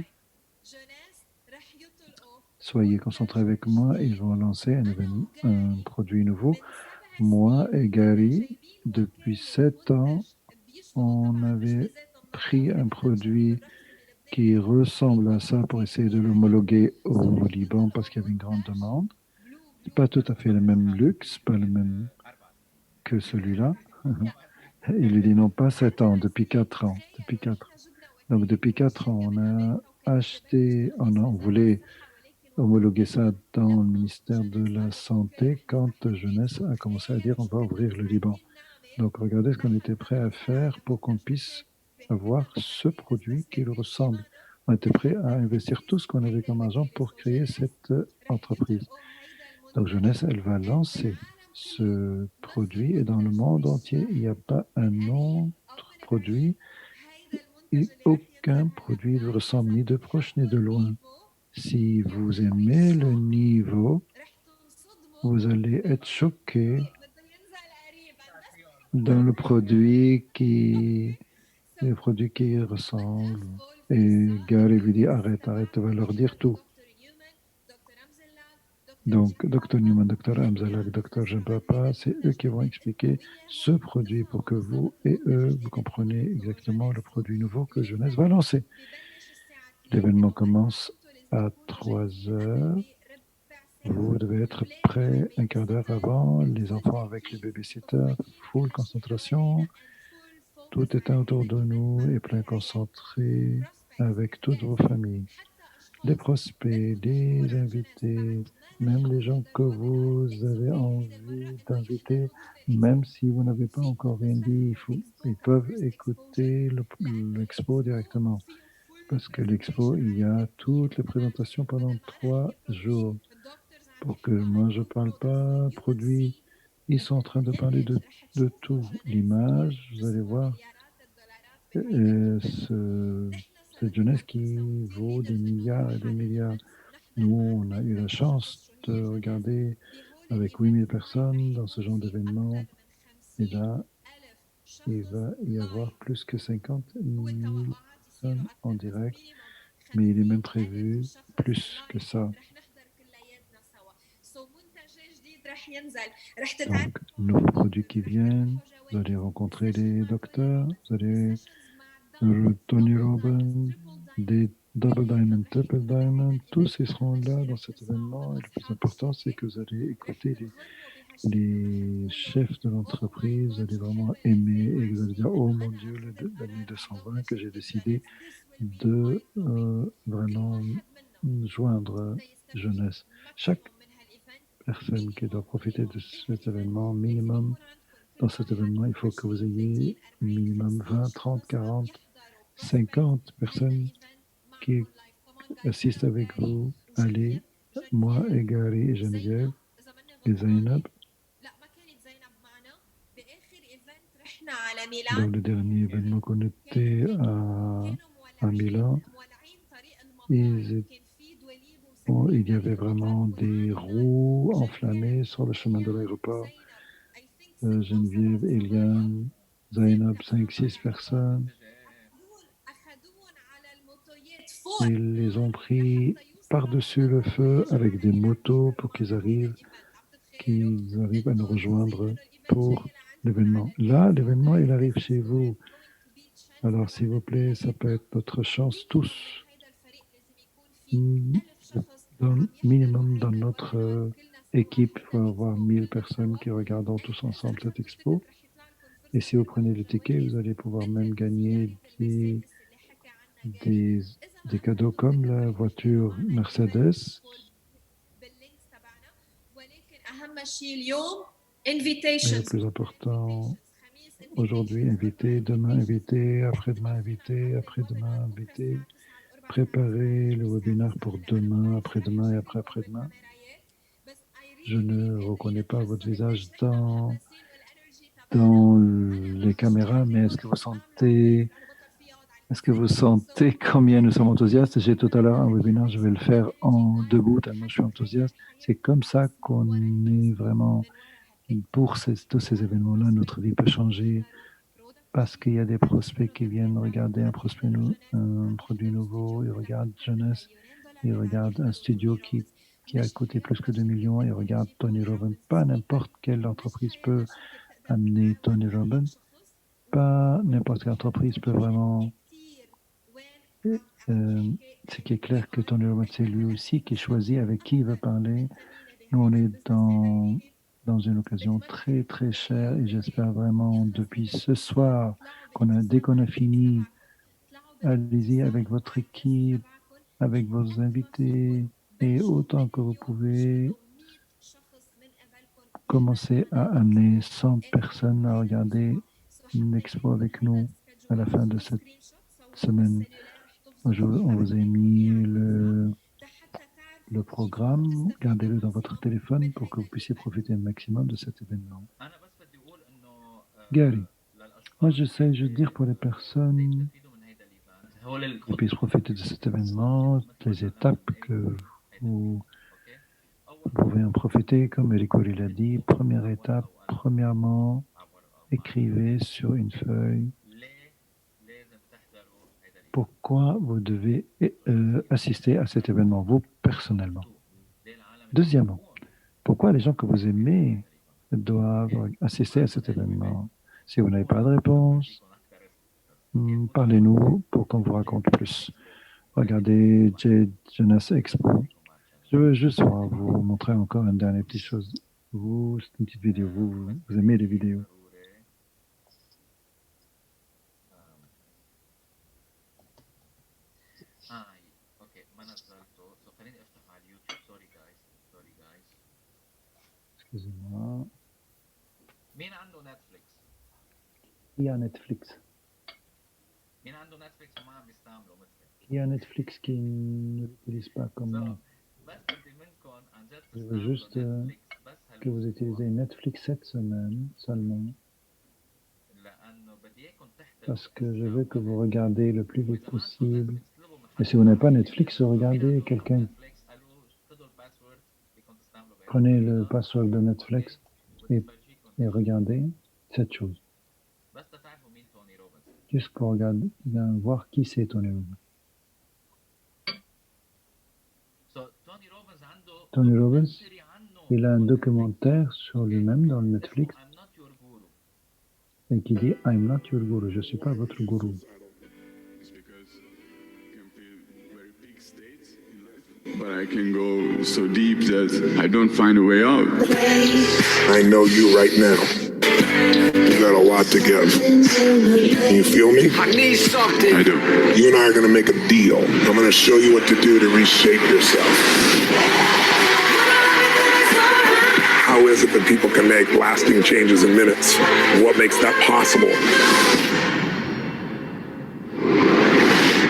Soyez concentrés avec moi, ils vont lancer un produit nouveau. Moi et Gary, depuis 7 ans, on avait pris un produit qui ressemble à ça pour essayer de l'homologuer au Liban parce qu'il y avait une grande demande. Pas tout à fait le même luxe, pas le même que celui-là. Il lui dit non, pas 7 ans, depuis 4 ans. Donc depuis 4 ans, on a acheté, on voulait homologuer ça dans le ministère de la Santé quand Jeunesse a commencé à dire on va ouvrir le Liban. Donc regardez ce qu'on était prêt à faire pour qu'on puisse avoir ce produit qui lui ressemble. On était prêt à investir tout ce qu'on avait comme argent pour créer cette entreprise. Donc Jeunesse, elle va lancer ce produit et dans le monde entier, il n'y a pas un autre produit et aucun produit ne ressemble ni de proche ni de loin. Si vous aimez le niveau, vous allez être choqué dans le produit qui ressemble. Et Gary lui dit arrête, tu vas leur dire tout. Donc, Dr Newman, Dr Amzalak, Dr Jean Papa, c'est eux qui vont expliquer ce produit pour que vous et eux, vous compreniez exactement le produit nouveau que Jeunesse va lancer. L'événement commence à 3 heures Vous devez être prêt un quart d'heure avant, les enfants avec les babysitters, full concentration. Tout est autour de nous et plein concentré avec toutes vos familles. Les prospects, les invités, même les gens que vous avez envie d'inviter, même si vous n'avez pas encore rien dit, ils peuvent écouter l'expo directement. Parce que l'expo, il y a toutes les présentations pendant 3 jours. Pour que moi, je ne parle pas produit, ils sont en train de parler de tout. L'image, vous allez voir, cette jeunesse qui vaut des milliards et des milliards. Nous, on a eu la chance de regarder avec 8000 personnes dans ce genre d'événement. Et là, il va y avoir plus que 50 000 personnes en direct, mais il est même prévu plus que ça. Donc, nouveaux produits qui viennent, vous allez rencontrer les docteurs, vous allez Tony Robbins, des Double Diamond, Triple Diamond, tous ils seront là dans cet événement. Et le plus important, c'est que vous allez écouter les chefs de l'entreprise, vous allez vraiment aimer et vous allez dire, oh mon Dieu, l'année 220 que j'ai décidé de vraiment joindre jeunesse. Chaque personne qui doit profiter de cet événement, minimum, dans cet événement, il faut que vous ayez minimum 20, 30, 40, 50 personnes qui assistent avec vous. Allez, moi et Gary et Geneviève et Zainab. Dans le dernier événement qu'on était à Milan, il y avait vraiment des roues enflammées sur le chemin de l'aéroport. Geneviève, Eliane, Zainab, 5-6 personnes. Ils les ont pris par-dessus le feu avec des motos pour qu'ils arrivent à nous rejoindre pour l'événement. Là, l'événement, il arrive chez vous. Alors, s'il vous plaît, ça peut être notre chance tous. Minimum dans notre équipe, il faut avoir 1000 personnes qui regardent tous ensemble cette expo. Et si vous prenez le ticket, vous allez pouvoir même gagner des cadeaux comme la voiture Mercedes. Et le plus important, aujourd'hui, invité, demain, invité, après-demain, invité, après-demain, invité. Préparez le webinaire pour demain, après-demain et après-après-demain. Je ne reconnais pas votre visage dans les caméras, mais est-ce que vous sentez combien nous sommes enthousiastes? J'ai tout à l'heure un webinaire, je vais le faire en debout, tellement je suis enthousiaste. C'est comme ça qu'on est vraiment pour tous ces événements-là. Notre vie peut changer parce qu'il y a des prospects qui viennent regarder un produit nouveau, ils regardent jeunesse, ils regardent un studio qui a coûté plus que 2 millions, ils regardent Tony Robbins. Pas n'importe quelle entreprise peut amener Tony Robbins, pas n'importe quelle entreprise peut vraiment... ce qui est clair que Tony Robbins, c'est lui aussi qui choisit avec qui il veut parler. Nous, on est dans une occasion très, très chère et j'espère vraiment depuis ce soir, dès qu'on a fini, allez-y avec votre équipe, avec vos invités et autant que vous pouvez commencer à amener 100 personnes à regarder une expo avec nous à la fin de cette semaine. On vous a mis le programme, gardez-le dans votre téléphone pour que vous puissiez profiter un maximum de cet événement. Gary, moi je veux dire pour les personnes qui puissent profiter de cet événement, les étapes que vous pouvez en profiter, comme Ericouri l'a dit. Première étape, premièrement, écrivez sur une feuille pourquoi vous devez assister à cet événement, vous personnellement. Deuxièmement, pourquoi les gens que vous aimez doivent assister à cet événement. Si vous n'avez pas de réponse, parlez-nous pour qu'on vous raconte plus. Regardez Jeunesse Expo. Je veux juste vous montrer encore une dernière petite chose. Vous, c'est une petite vidéo. Vous aimez les vidéos. اوكي ما نزلته سو خليني افتح على اليوتيوب سوري جايز Excusez-moi. مين عنده نتفليكس؟ Il y a Netflix. مين عنده نتفليكس وما عم بيستعمله مثلي؟ Il y a Netflix qui ne l'utilise pas comme moi. بس بدي منكم عن جد Je veux juste تستعملوا نتفليكس بس que vous utilisez Netflix cette semaine seulement. لانه بدي اياكم تحترموا Parce que je veux que vous regardez le plus vite possible. Et si vous n'avez pas Netflix, regardez quelqu'un. Prenez le password de Netflix et regardez cette chose. بس تتعرفوا مين توني روبنز Juste pour regarder, voir qui c'est Tony Robbins. توني روبنز عنده Tony Robbins, documentary عنه il a un documentaire sur lui-même dans le Netflix I'm not your guru. et qui dit I'm not your guru, je ne suis pas votre gourou. It's because you can feel very peak states in life. But I can go so deep that I don't find a way out. I know you right now. You got a lot to give. Can you feel me? I need something. I do. You and I are going to make a deal. I'm going to show you what to do to reshape yourself. How is it that people can make lasting changes in minutes? What makes that possible?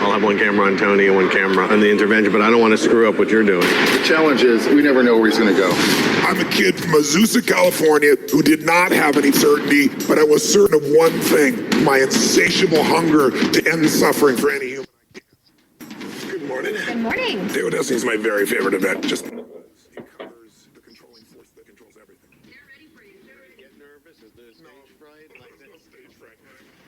I'll have one camera on Tony and one camera on the intervention, but I don't want to screw up what you're doing. The challenge is we never know where he's going to go. I'm a kid from Azusa, California, who did not have any certainty, but I was certain of one thing, my insatiable hunger to end suffering for any human. Good morning. Good morning. Teodosing is my very favorite event. Just it covers the controlling force that controls everything. They're ready for you. Get nervous? Is there stage fright? No stage fright.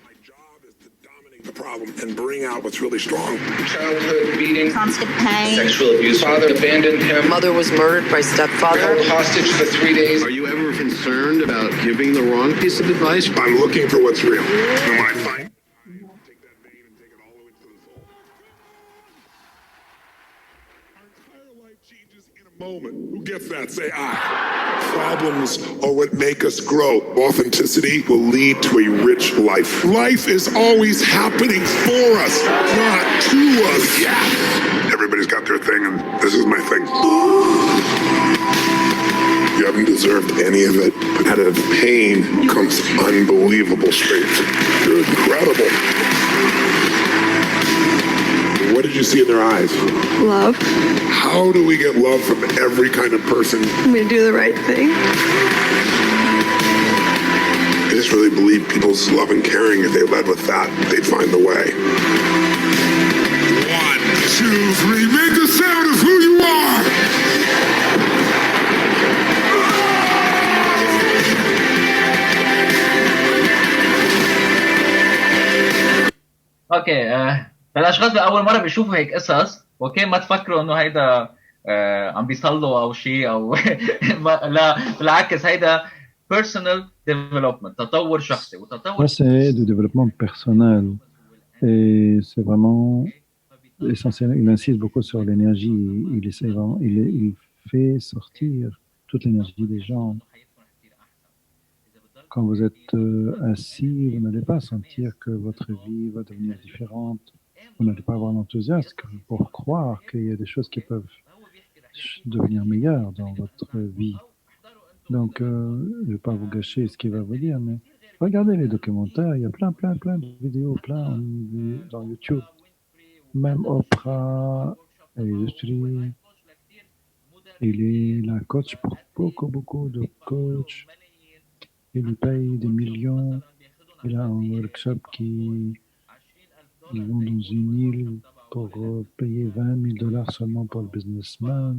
My job is to dominate the problem and bring out what's really strong. Childhood beating, Constant pain. sexual abuse. Father abandoned him. Mother was murdered by stepfather. Held hostage for 3 days. Are you ever concerned about giving the wrong piece of advice? I'm looking for what's real. And when I find it, I'll take that vein and take it all the way to the soul. Our entire life changes in a moment. Who gets that? Say I. Problems are what make us grow. Authenticity will lead to a rich life. Life is always happening for us, not to us. Yeah. Everybody's got their thing, and this is my thing. You haven't deserved any of it. Out of pain comes unbelievable strength. You're incredible. What did you see in their eyes? Love. How do we get love from every kind of person? I'm going to do the right thing. I just really believe people's love and caring, if they led with that, they'd find the way. 1, 2, 3, make the sound of who you are! اوكي فالاشخاص اللي اول مره بيشوفوا هيك قصص اوكي ما تفكروا انه هيدا عم بيصلوا او شيء او لا بالعكس هيدا personal development تطور شخصي وتطور Ça, c'est du développement personnel. Et c'est vraiment essentiel. Il insiste beaucoup sur l'énergie. Il essaie vraiment, il fait sortir toute l'énergie des gens. Quand vous êtes assis, vous n'allez pas sentir que votre vie va devenir différente. Vous n'allez pas avoir l'enthousiasme pour croire qu'il y a des choses qui peuvent devenir meilleures dans votre vie. Donc, je ne vais pas vous gâcher ce qu'il va vous dire, mais regardez les documentaires. Il y a plein de vidéos, dans YouTube. Même Oprah, il est la coach pour beaucoup de coachs. Il lui paye des millions. Il a un workshop ils vont dans une île pour payer $20,000 seulement pour le businessman.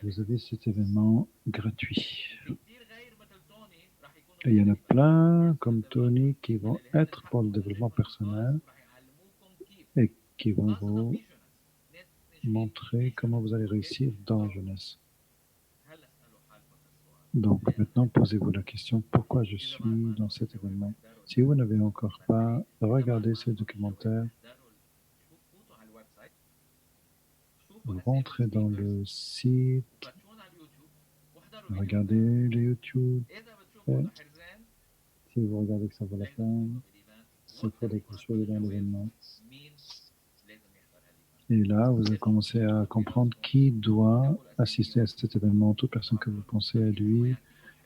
Vous avez cet événement gratuit. Et il y en a plein comme Tony qui vont être pour le développement personnel et qui vont vous montrer comment vous allez réussir dans la jeunesse. Donc maintenant, posez-vous la question, pourquoi je suis dans cet événement? Si vous n'avez encore pas regardé ce documentaire, vous rentrez dans le site, regardez le YouTube. Et si vous regardez que ça vaut la peine, il faudrait que vous soyez dans l'événement. Et là, vous allez commencer à comprendre qui doit assister à cet événement. Toute personne que vous pensez à lui,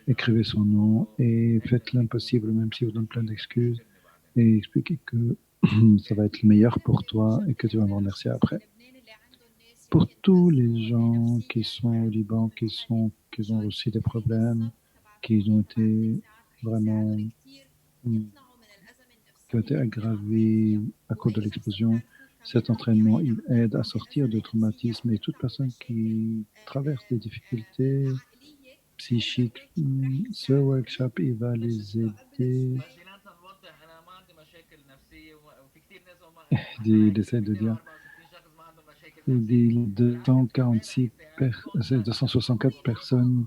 écrivez son nom et faites l'impossible, même si vous donne plein d'excuses, et expliquez que ça va être le meilleur pour toi et que tu vas me remercier après. Pour tous les gens qui sont au Liban, qui ont aussi des problèmes, qui ont été vraiment qui ont été aggravés à cause de l'explosion, cet entraînement, il aide à sortir de traumatisme et toute personne qui traverse des difficultés psychiques, ce workshop, il va les aider. Il essaie de dire, il dit 264 personnes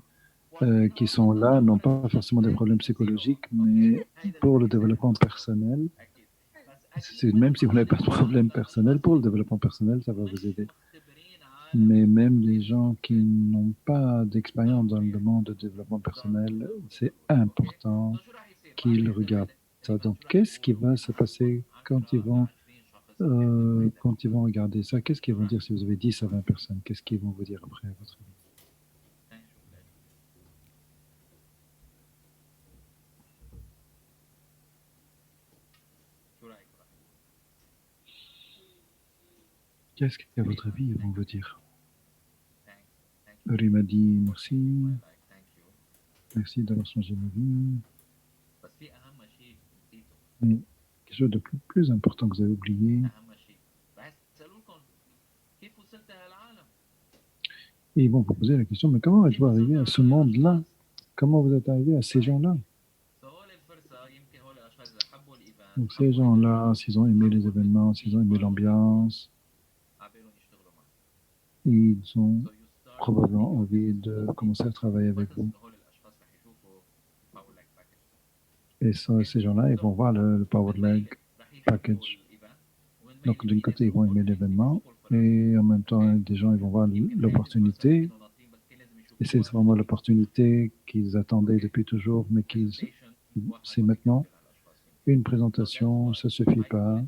qui sont là n'ont pas forcément des problèmes psychologiques, mais pour le développement personnel, même si vous n'avez pas de problème personnel, pour le développement personnel, ça va vous aider. Mais même les gens qui n'ont pas d'expérience dans le monde de développement personnel, c'est important qu'ils regardent ça. Donc, qu'est-ce qui va se passer quand ils vont regarder ça? Qu'est-ce qu'ils vont dire si vous avez 10 à 20 personnes? Qu'est-ce qu'ils vont vous dire après, à votre avis? Qu'est-ce qu'à votre avis ils vont vous dire? Uri m'a dit merci. Merci d'avoir changé ma vie. Mais quelque chose de plus important que vous avez oublié. Et ils vont vous poser la question, mais comment êtes-vous arrivé à ce monde-là? Comment vous êtes arrivé à ces gens-là? Donc ces gens-là, s'ils ont aimé les événements, s'ils ont aimé l'ambiance, ils ont probablement envie de commencer à travailler avec vous. Et ça, ces gens-là, ils vont voir le Power Leg Package. Donc d'un côté, ils vont aimer l'événement, et en même temps, des gens, ils vont voir l'opportunité. Et c'est vraiment l'opportunité qu'ils attendaient depuis toujours, mais c'est maintenant. Une présentation, ça ne suffit pas.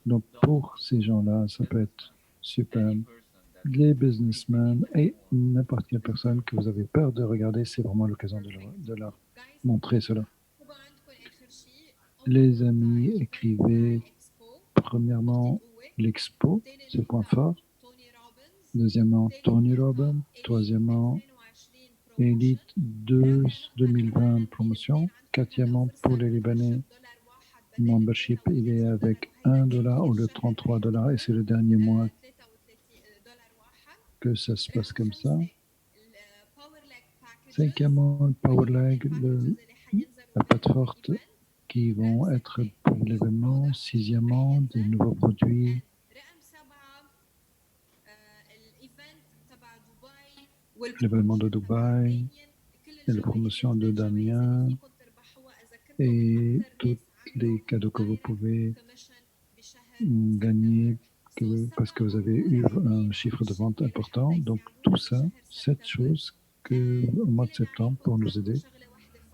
Donc pour ces gens-là, ça peut être super. Les businessmen et n'importe quelle personne que vous avez peur de regarder, c'est vraiment l'occasion de leur montrer cela. Les amis, écrivez premièrement l'expo, c'est le point fort. Deuxièmement, Tony Robbins. Troisièmement, Elite 2020 promotion. Quatrièmement, pour les Libanais, membership, il est avec $1 au lieu de $33 et c'est le dernier mois que ça se passe comme ça. Cinquièmement, le Power Leg, la patte forte qui vont être pour l'événement. Sixièmement, des nouveaux produits. L'événement de Dubaï et la promotion de Damien et tous les cadeaux que vous pouvez gagner parce que vous avez eu un chiffre de vente important. Donc tout ça, 7 choses au mois de septembre pour nous aider.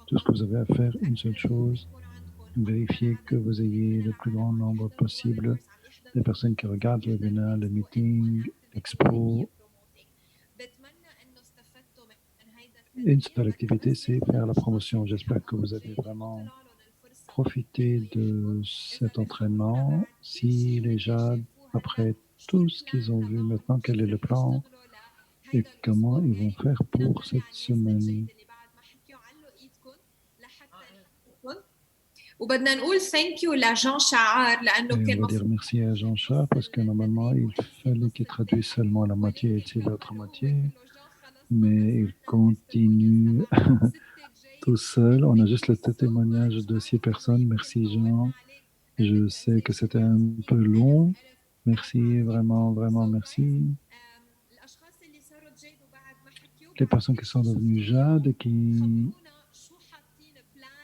Tout ce que vous avez à faire, une seule chose, vérifier que vous ayez le plus grand nombre possible de personnes qui regardent le webinaire, le meeting, l'expo. Une seule activité, c'est faire la promotion. J'espère que vous avez vraiment profité de cet entraînement. Si les gens, après tout ce qu'ils ont vu maintenant, quel est le plan et comment ils vont faire pour cette semaine. Et on va dire merci à Jean Char parce que normalement il fallait qu'il traduise seulement la moitié et l'autre moitié, mais il continue tout seul. On a juste le témoignage de 6 personnes. Merci Jean. Je sais que c'était un peu long. Merci, vraiment, vraiment merci. Les personnes qui sont devenues Jade et qui,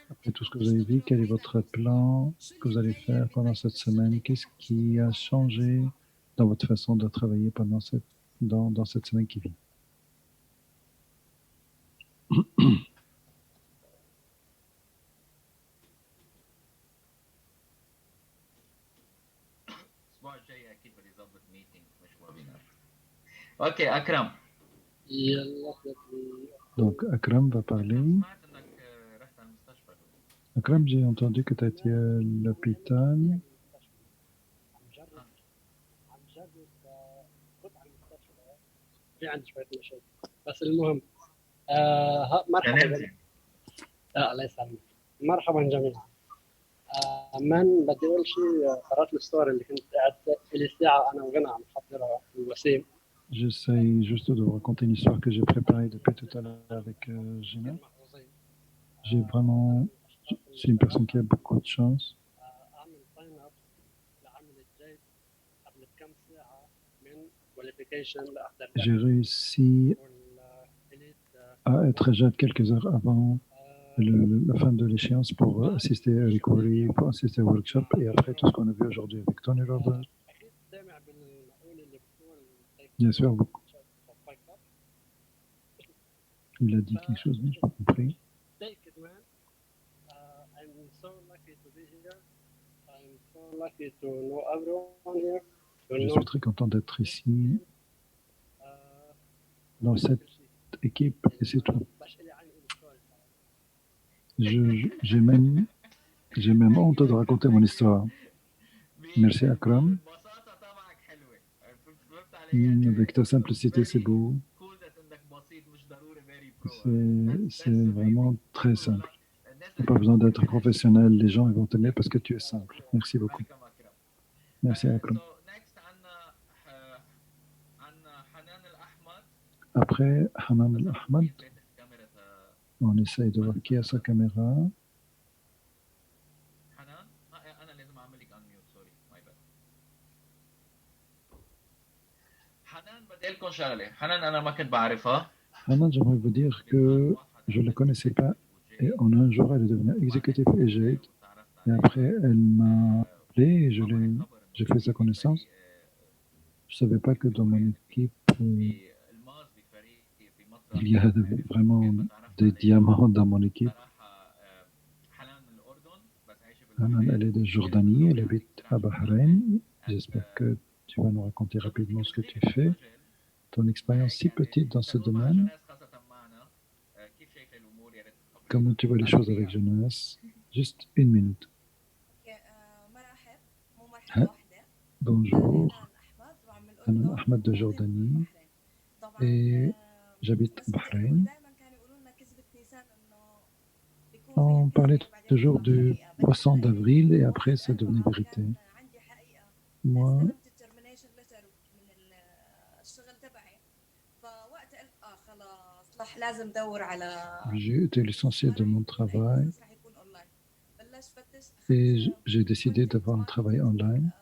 après tout ce que vous avez vu, quel est votre plan que vous allez faire pendant cette semaine? Qu'est-ce qui a changé dans votre façon de travailler pendant dans cette semaine qui vient. الاسبوع الجاي اكيد بدي اظبط ميتينج مش ويبينار. اوكي اكرم. Donc Akram va parler. سمعت انك رحت على المستشفى. Akram, j'ai entendu que tu as été à l'hôpital. في عندي شوية مشاكل بس المهم مرحبا. الله يسلمك. مرحبا جميعا. من بدي اقول شيء، قرأت الستوري اللي كنت قاعد لي ساعة انا وغنى عم نحضرها وسيم. J'essaye juste de vous raconter une histoire que j'ai préparée depuis tout à l'heure avec Gina. J'ai vraiment, c'est une personne qui a beaucoup de chance. J'ai réussi à être jeune quelques heures avant la fin de l'échéance pour assister à Recovery, pour assister au workshop et après tout ce qu'on a vu aujourd'hui avec Tony Robbins. Bien sûr, beaucoup. Il a dit quelque chose, mais je n'ai pas compris. Je suis très content d'être ici, dans cette équipe, et c'est tout. J'ai même honte de raconter mon histoire. Merci Akram. Avec ta simplicité, c'est beau. C'est vraiment très simple. Tu n'as pas besoin d'être professionnel. Les gens ils vont t'aimer parce que tu es simple. Merci beaucoup. Merci Akram. Après Hanan Al-Ahmad, on essaye de voir qui a sa caméra. Hanan, j'aimerais vous dire que je ne la connaissais pas et en un jour elle est devenue exécutive EGED et après elle m'a appelé et j'ai fait sa connaissance. Je ne savais pas que dans mon équipe il y a vraiment des diamants dans mon équipe. Hanan, elle est de Jordanie, elle habite à Bahreïn. J'espère que tu vas nous raconter rapidement ce que tu fais. Ton expérience si petite dans ce domaine, comment tu vois les choses avec jeunesse? Juste une minute. Bonjour, Hanan Ahmad de Jordanie et j'habite Bahreïn. On parlait toujours du poisson d'avril et après ça devenait vérité. Moi, j'ai été licencié de mon travail et j'ai décidé d'avoir un travail online.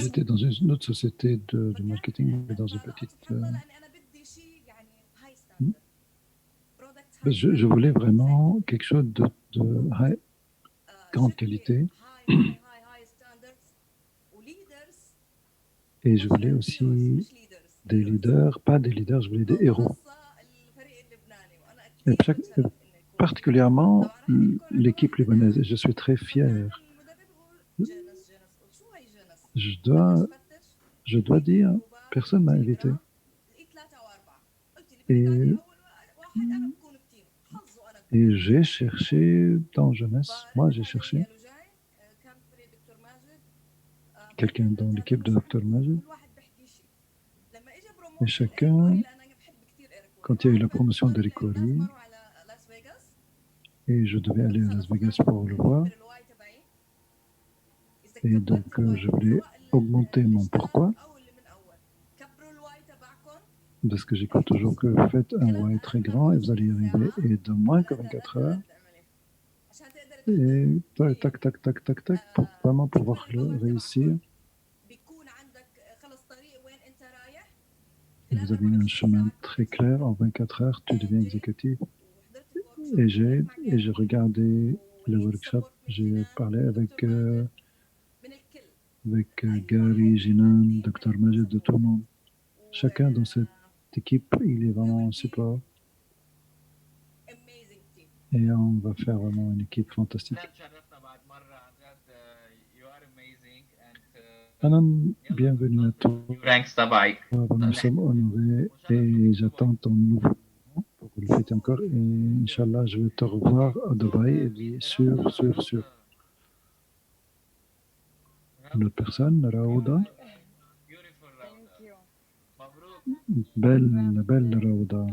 J'étais dans une autre société de marketing, mais dans une petite... Je voulais vraiment quelque chose de grande qualité. Et je voulais aussi des leaders, pas des leaders, je voulais des héros. Et particulièrement l'équipe libanaise. Et je suis très fier. Je dois dire, personne ne m'a invité. Et j'ai cherché dans jeunesse, moi j'ai cherché quelqu'un dans l'équipe de Dr Majid. Et chacun, quand il y a eu la promotion de Recovery, et je devais aller à Las Vegas pour le voir, et donc je voulais augmenter mon pourquoi, parce que j'écoute toujours que vous faites un why très grand et vous allez y arriver, et de moins que 24 heures, et tac, tac, tac, tac, tac, pour vraiment pouvoir le réussir. Et vous avez un chemin très clair, en 24 heures, tu deviens exécutif. et j'ai regardé le workshop. J'ai parlé avec Gary, Jinan, Dr Majid, de tout le monde. Chacun dans cette équipe, il est vraiment en support. Et on va faire vraiment une équipe fantastique. Anan, bienvenue à toi. Nous sommes honorés et j'attends ton nouveau nom pour le fêter encore. Et Inch'Allah, je vais te revoir à Dubaï. Et bien sûr. Une autre personne, Raouda. Belle Raouda.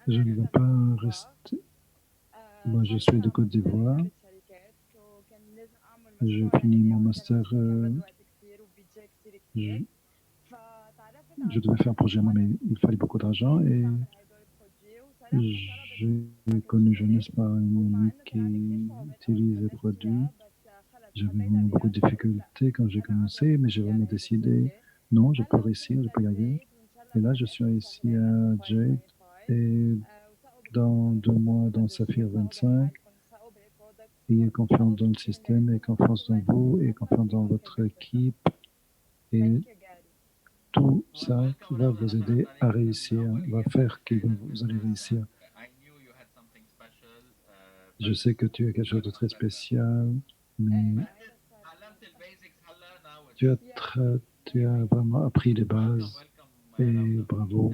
Je ne vais pas rester. Moi, je suis de Côte d'Ivoire. J'ai fini mon master. Je devais faire un projet, mais il fallait beaucoup d'argent et j'ai connu jeunesse par une amie qui utilise les produits. J'avais vraiment beaucoup de difficultés quand j'ai commencé, mais j'ai vraiment décidé, non, je peux réussir, je peux y arriver. Et là, je suis ici à Jade et dans 2 mois dans Saphir 25. Ayez confiance dans le système, ayez confiance dans vous, ayez confiance dans votre équipe. Et tout ça va vous aider à réussir, va faire que vous allez réussir. Je sais que tu as quelque chose de très spécial, mais tu as vraiment appris les bases et bravo.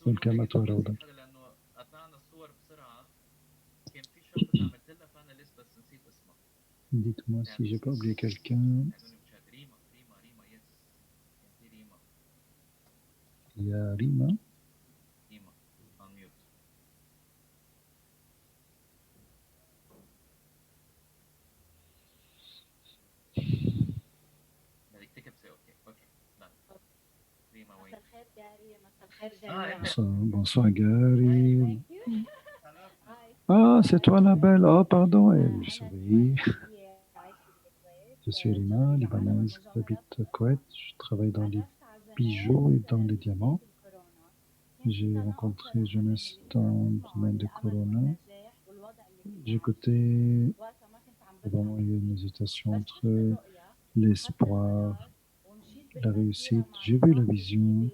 Welcome à toi, Raouda. Dites-moi si j'ai pas oublié quelqu'un. Il y a Rima. Bonsoir Gary. Ah, c'est toi la belle. Oh, pardon. Je souris. Je suis Rima, libanaise, j'habite au Koweït. Je travaille dans les bijoux et dans les diamants. J'ai rencontré jeunesse dans le domaine de Corona. J'ai écouté, vraiment il y a une hésitation entre l'espoir, la réussite. J'ai vu la vision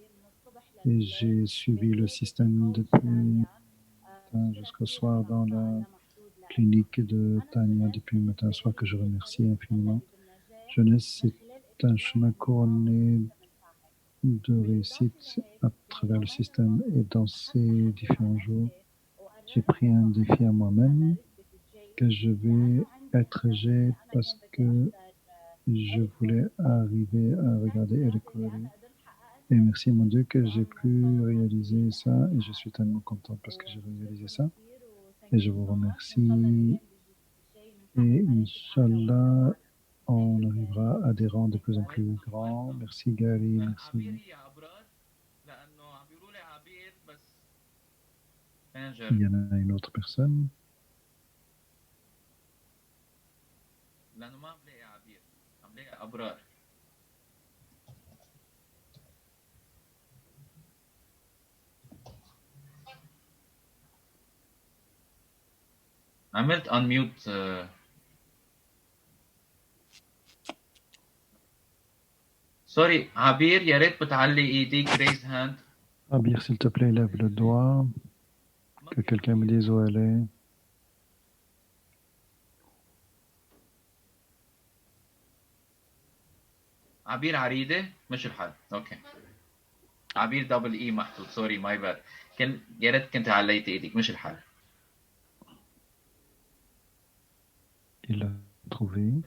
et j'ai suivi le système depuis matin jusqu'au soir dans la clinique de Tania depuis le matin au soir que je remercie infiniment. Jeunesse, c'est un chemin couronné de réussite à travers le système et dans ces différents jours, j'ai pris un défi à moi-même que je vais être G parce que je voulais arriver à regarder Eric Rory. Et merci mon Dieu que j'ai pu réaliser ça et je suis tellement content parce que j'ai réalisé ça. Et je vous remercie. Et Inch'Allah, on arrivera à des rangs de plus en plus grands. Merci Gary, merci. Il y en a une autre personne. عملت unmute. سوري عبير يا ريت بتعلي ايديك raise hand. Abir, s'il te plaît, lève le doigt. Que quelqu'un me dise où elle est. عبير عريضة مش الحال. اوكي. عبير دبل اي محطوط. سوري ماي باد. كان يا ريت كنت عليت ايديك مش الحال. Il a trouvé.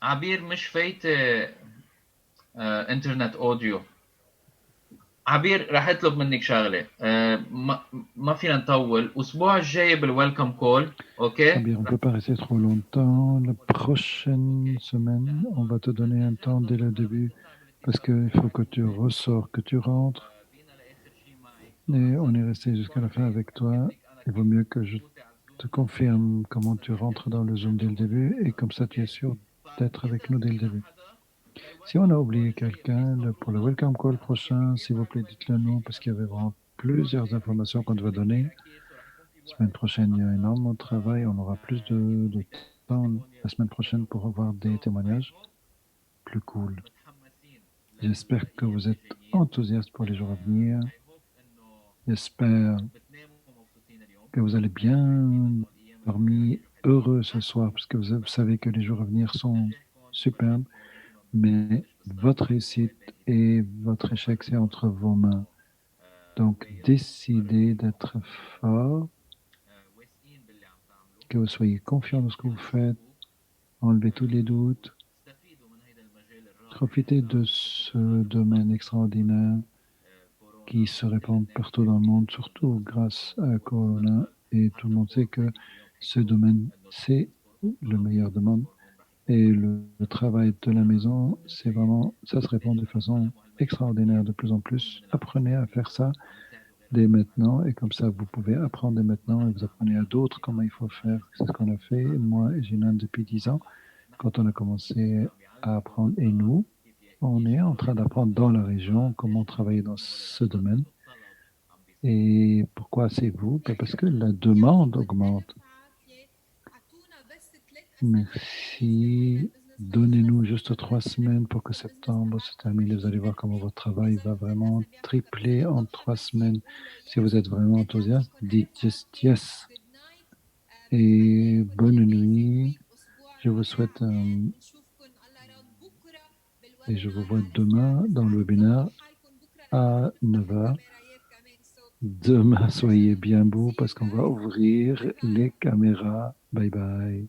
عبير مش فايتة انترنت اوديو. عبير رح اطلب منك شغله ما فينا نطول الاسبوع الجاي بالويلكم كول اوكي Abir, on ne peut pas rester trop longtemps. La prochaine semaine, on va te donner un temps dès le début parce qu'il faut que tu ressors, que tu rentres. Et on est resté jusqu'à la fin avec toi. Il vaut mieux que je te confirme comment tu rentres dans le Zoom dès le début et comme ça tu es sûr d'être avec nous dès le début. Si on a oublié quelqu'un, pour le welcome call prochain, s'il vous plaît, dites-le nous parce qu'il y avait vraiment plusieurs informations qu'on doit donner. La semaine prochaine, il y a énormément de travail. On aura plus de temps la semaine prochaine pour avoir des témoignages plus cool. J'espère que vous êtes enthousiastes pour les jours à venir. J'espère que vous allez bien dormir heureux ce soir, parce que vous savez que les jours à venir sont superbes, mais votre réussite et votre échec, c'est entre vos mains. Donc, décidez d'être fort, que vous soyez confiant dans ce que vous faites, enlevez tous les doutes, profitez de ce domaine extraordinaire qui se répand partout dans le monde, surtout grâce à Corona. Et tout le monde sait que ce domaine, c'est le meilleur du monde. Et le travail de la maison, c'est vraiment, ça se répand de façon extraordinaire de plus en plus. Apprenez à faire ça dès maintenant. Et comme ça, vous pouvez apprendre dès maintenant et vous apprenez à d'autres comment il faut faire. C'est ce qu'on a fait, moi et Jinan, depuis 10 ans, quand on a commencé à apprendre. Et nous, on est en train d'apprendre dans la région comment travailler dans ce domaine. Et pourquoi c'est vous? Parce que la demande augmente. Merci. Donnez-nous juste 3 semaines pour que septembre se termine. Vous allez voir comment votre travail va vraiment tripler en 3 semaines. Si vous êtes vraiment enthousiaste, dites just yes. Et bonne nuit. Je vous souhaite et je vous vois demain dans le webinaire à 9h. Demain, soyez bien beaux parce qu'on va ouvrir les caméras. Bye bye.